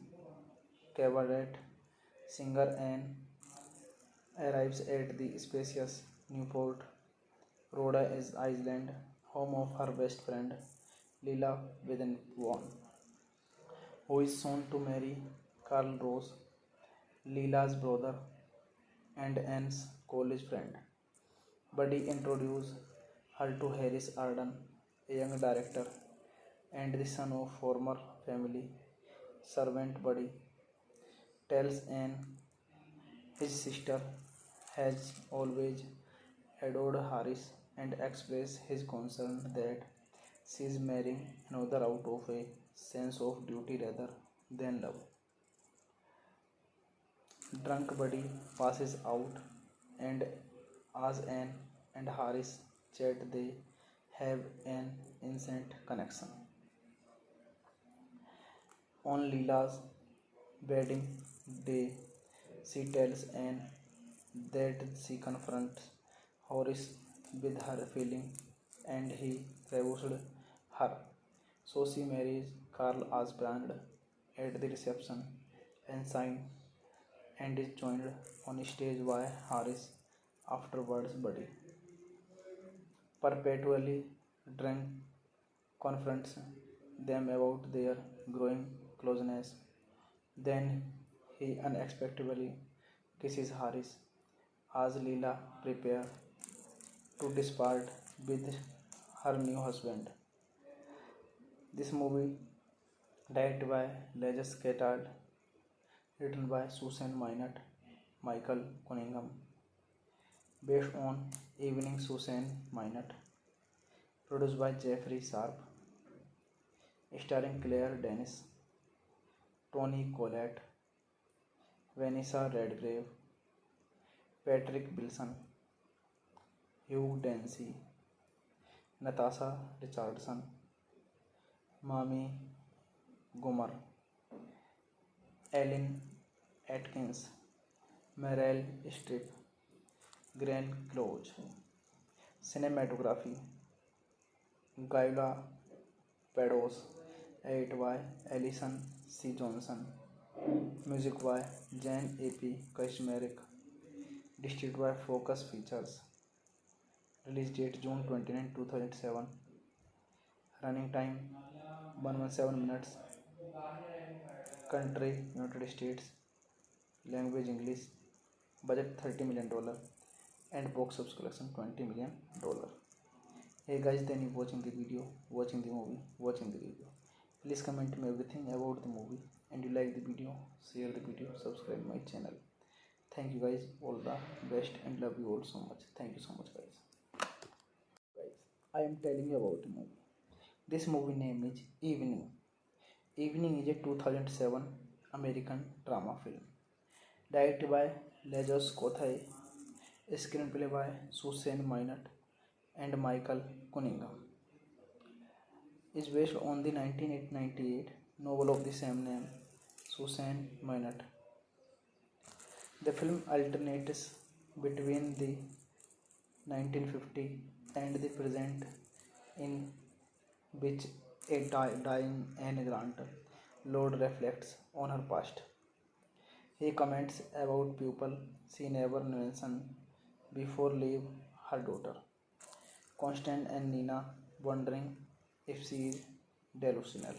cabaret singer Anne arrives at the spacious Newport, Rhode Island, home of her best friend Lila Witherspoon, who is soon to marry Carl Rose, Lila's brother and Anne's college friend. Buddy introduces her to Harris Arden, a young director and the son of former family servant. Buddy tells Anne his sister has always adored Harris and expresses his concern that she is marrying another out of a sense of duty rather than love. Drunk Buddy passes out, and as Anne and Harris chat, they have an instant connection. On Leela's wedding day, she tells Anne that she confronts Horace with her feeling and he refused her. So she marries Carl as planned at the reception and signs, and is joined on stage by Harris, afterwards Buddy. Perpetually drunk confronts them about their growing closeness. Then he unexpectedly kisses Harris as Leela prepares to depart with her new husband. This movie, directed by Leges Ketard, written by Susan Minot, Michael Cunningham, based on Evening Susan Minot, produced by Jeffrey Sharp, starring Claire Denis, Toni Collette, Vanessa Redgrave, Patrick Wilson, Hugh Dancy, Natasha Richardson, Mami Gummer, Ellen Atkins, Meryl Streep, Glenn Close. Cinematography Gyula Pados, edit by Alison C. Johnson, music by Jan A.P. Kashmerick, distributed by Focus Features, release date June 29, 2007, running time 117 minutes, country United States, language English, budget $30 million, and box office collection $20 million. Hey guys, then you watching the video, watching the movie, watching the video. Please comment me everything about the movie, and you like the video, share the video, subscribe my channel. Thank you guys, all the best, and love you all so much. Thank you so much guys. I am telling you about the movie. This movie name is Evening. Evening is a 2007 American drama film. Directed by Lajos Kothai, screenplay by Susan Minot and Michael Cunningham. Is based on the 1998 novel of the same name, Susan Minot. The film alternates between the 1950 and the present, in which a dying Anne Grant Lord reflects on her past. He comments about people she never mentioned before leave her daughter, Constant and Nina, wondering if she is delusional.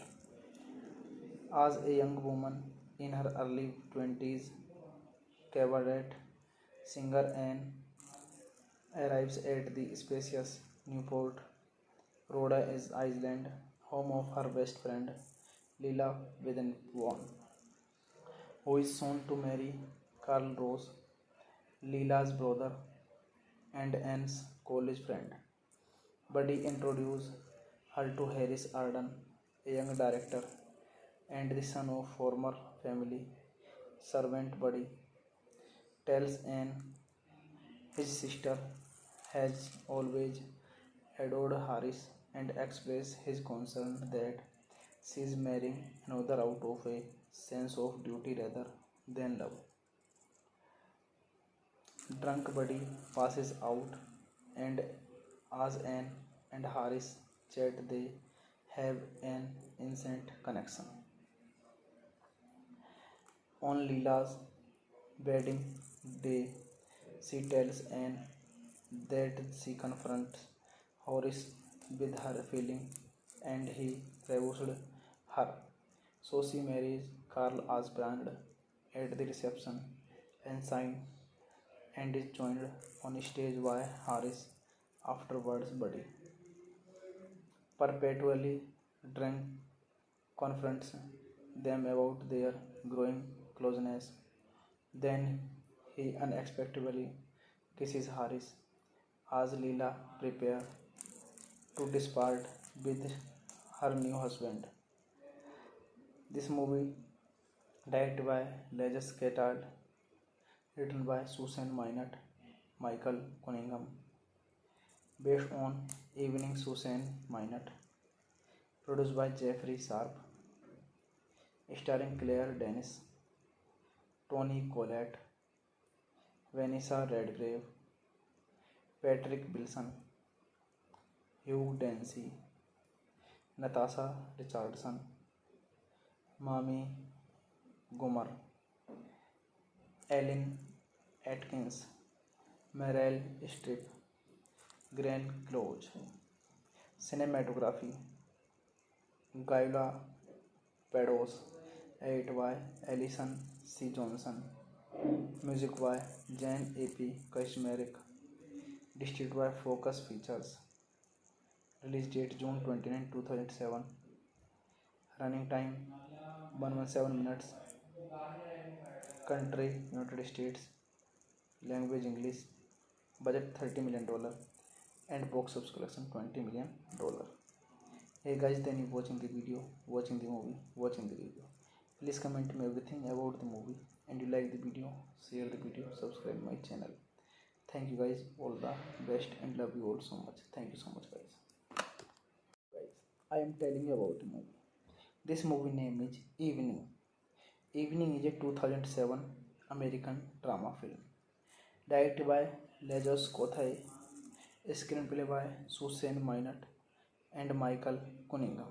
As a young woman in her early 20s, cabaret singer Anne arrives at the spacious Newport, Rhode Island, home of her best friend Lila Witherspoon, who is soon to marry Carl Rose, Lila's brother and Anne's college friend. Buddy introduces her to Harris Arden, a young director and the son of former family servant. Buddy tells Anne his sister has always adored Harris and expresses his concern that she is marrying another out of a sense of duty rather than love. Drunk Buddy passes out, and as Anne and Harris chat, they have an instant connection. On Leela's wedding day, she tells Anne that she confronts Horace with her feeling and he refused her. So she marries Carl as planned at the reception and signs and is joined on stage by Harris. Afterwards, Buddy, perpetually drunk, confronts them about their growing closeness. Then he unexpectedly kisses Harris as Leela prepares to depart with her new husband. This movie, directed by Lajos Kothai, written by Susan Minot, Michael Cunningham, based on Evening Susan Minot, produced by Jeffrey Sharp, starring Claire Denis, Toni Collette, Vanessa Redgrave, Patrick Wilson, Hugh Dancy, Natasha Richardson, Mami Gomer, Ellen Atkins, Meryl Streep, Glenn Close. Cinematography Gyula Pados, edit by Alison C. Johnson, music by Jan A.P. Kashmerick, distributed by Focus Features, release date June 29, 2007, running time 117 minutes, country United States, language English, budget $30 million, and box office collection $20 million. Hey guys, then you watching the video, watching the movie, watching the video. Please comment me everything about the movie, and you like the video, share the video, subscribe my channel. Thank you guys, all the best, and love you all so much. Thank you so much guys. I am telling you about the movie. This movie name is Evening. Evening is a 2007 American drama film. Directed by Lajos Kothai, screenplay by Susan Minot and Michael Cunningham.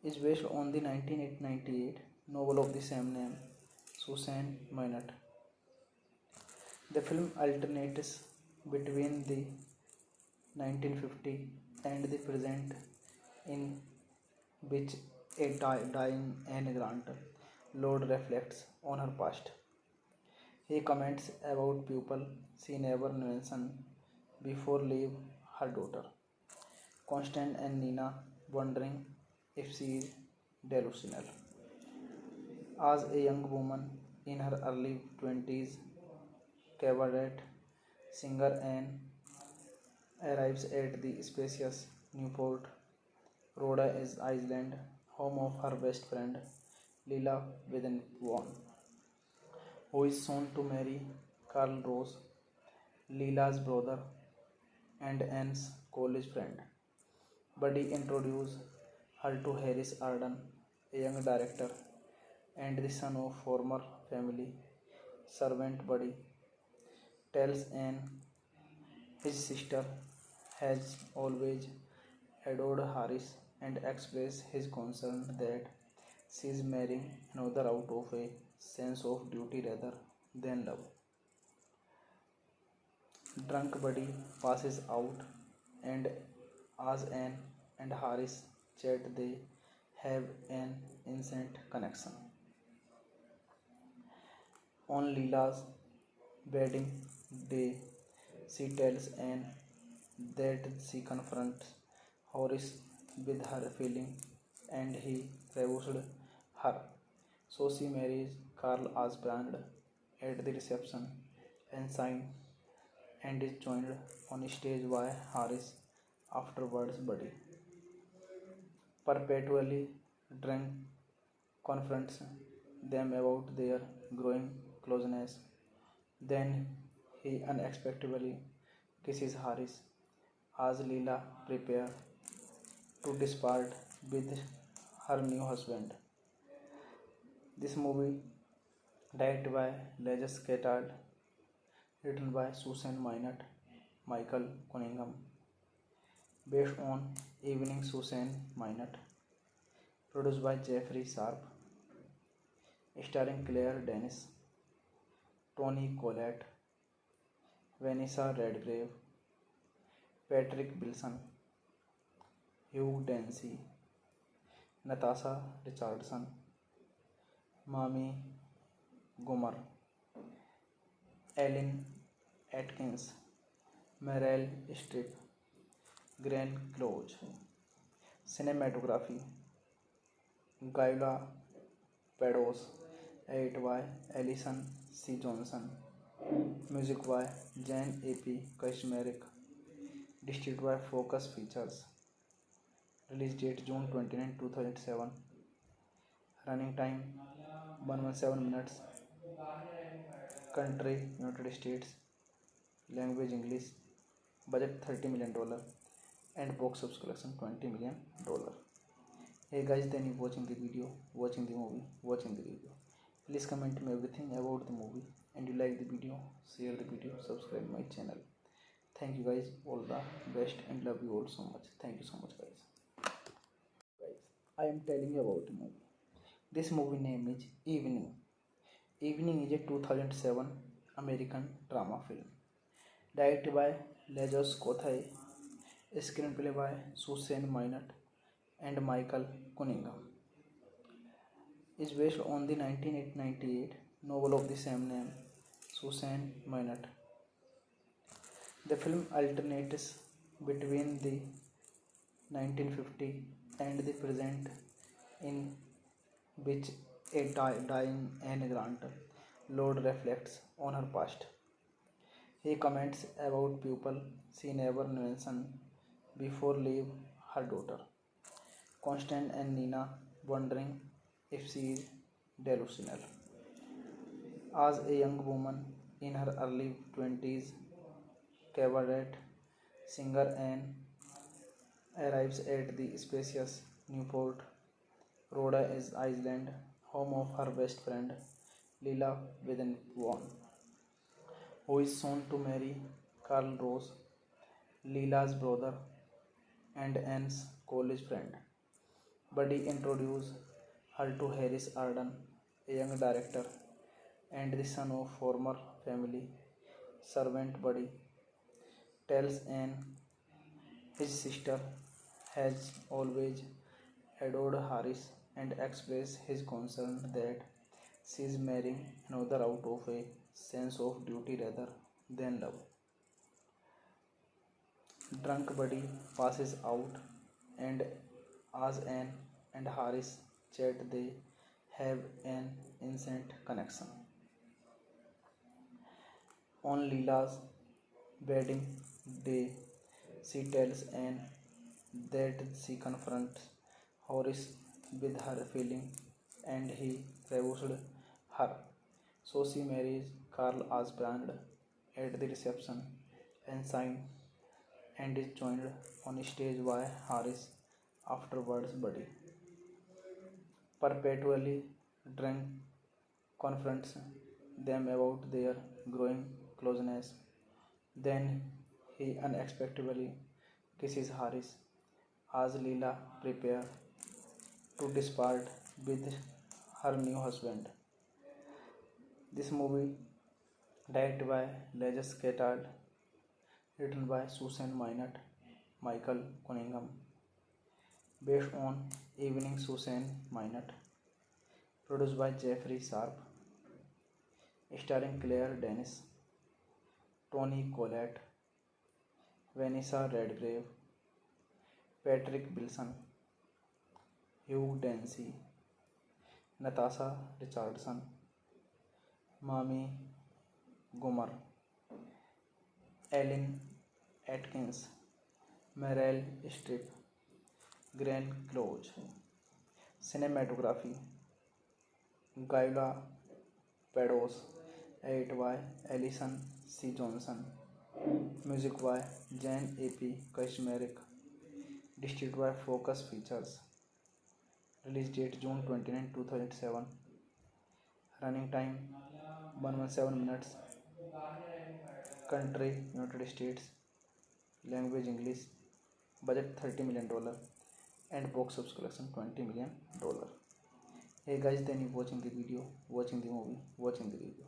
Is based on the 1998 novel of the same name, Susan Minot. The film alternates between the 1950 and the present, in which a dying Anne Grant Lord reflects on her past. He comments about people she never mentioned before leave her daughter, Constant and Nina, wondering if she is delusional. As a young woman in her early 20s, cabaret singer Anne arrives at the spacious Newport Rhode Island home of her best friend Lila Witherspoon, who is soon to marry Carl Rose, Lila's brother and Anne's college friend. Buddy introduces her to Harris Arden, a young director and the son of former family servant. Buddy tells Anne his sister has always adored Harris and expresses his concern that she is marrying another out of a sense of duty rather than love. Drunk Buddy passes out, and as Anne and Harris chat, they have an instant connection. On Leela's wedding day, she tells Anne that she confronts Horace with her feeling and he refused her. So she marries Carl as planned at the reception and signs and is joined on stage by Harris afterwards. Buddy, perpetually drunk, confronts them about their growing closeness. Then he unexpectedly kisses Harris as Leela prepares to depart with her new husband. This movie, directed by Leges Ketard, written by Susan Minot, Michael Cunningham, based on Evening Susan Minot, produced by Jeffrey Sharp, starring Claire Denis, Toni Collette, Vanessa Redgrave, Patrick Wilson, Hugh Dancy, Natasha Richardson, Mami Gomer, Ellen Atkins, Meryl Streep, Glenn Close. Cinematography, Gyula Pados, edited by Alison C. Johnson. Music by Jan A.P. Kashmerick. Distributed by Focus Features. Release date June 29, 2007. Running time 117 minutes. Country United States. Language English. Budget $30 million. And box office collection $20 million. Hey guys, then you watching the video, watching the movie, watching the video. Please comment me everything about the movie, and you like the video, share the video, subscribe my channel. Thank you guys, all the best, and love you all so much. Thank you so much guys. I am telling you about the movie. This movie name is Evening. Evening is a 2007 American drama film. Directed by Lajos Kothai, screenplay by Susan Minot and Michael Cunningham. Is based on the 1998 novel of the same name, Susan Minot. The film alternates between the 1950 and the present, in which a dying Anne Grant Lord reflects on her past. He comments about people she never mentioned before leave her daughter, Constant and Nina, wondering if she is delusional. As a young woman in her early 20s, cabaret singer Anne arrives at the spacious Newport Rhode Island home of her best friend Leela Widenborn, who is soon to marry Carl Rose, Leela's brother and Anne's college friend. Buddy introduces her to Harris Arden, a young director and the son of former family servant. Buddy tells Anne his sister has always adored Harris and expresses his concern that she is marrying another out of a sense of duty rather than love. Drunk Buddy passes out, and as Anne and Harris chat, they have an instant connection. On Leela's wedding day, she tells Anne that she confronts Horace with her feeling and he refused her. So she marries Carl as planned at the reception and signed and is joined on stage by Harris afterwards. Buddy perpetually drunk confronts them about their growing closeness. Then he unexpectedly kisses Harris as Leela prepares to depart with her new husband. This movie, directed by Legus Catard, written by Susan Minot, Michael Cunningham, based on Evening Susan Minot, produced by Jeffrey Sharp, starring Claire Denis, Toni Collette, Vanessa Redgrave, Patrick Wilson, Hugh Dancy, Natasha Richardson, Mami Gomer, Ellen Atkins, Meryl Streep, Glenn Close. Cinematography Gyula Pados, edited by Alison C. Johnson. Music by Jan A.P. Kaczmarek. Distributed by Focus Features. Release date June 29, 2007. Running time 117 minutes. Country United States. Language English. Budget $30 million. And box office collection $20 million. Hey guys, then you watching the video, watching the movie, watching the review.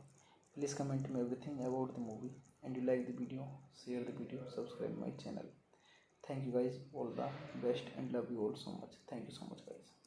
Please comment me everything about the movie, and you like the video, share the video, subscribe my channel. Thank you guys, all the best, and love you all so much. Thank you so much guys.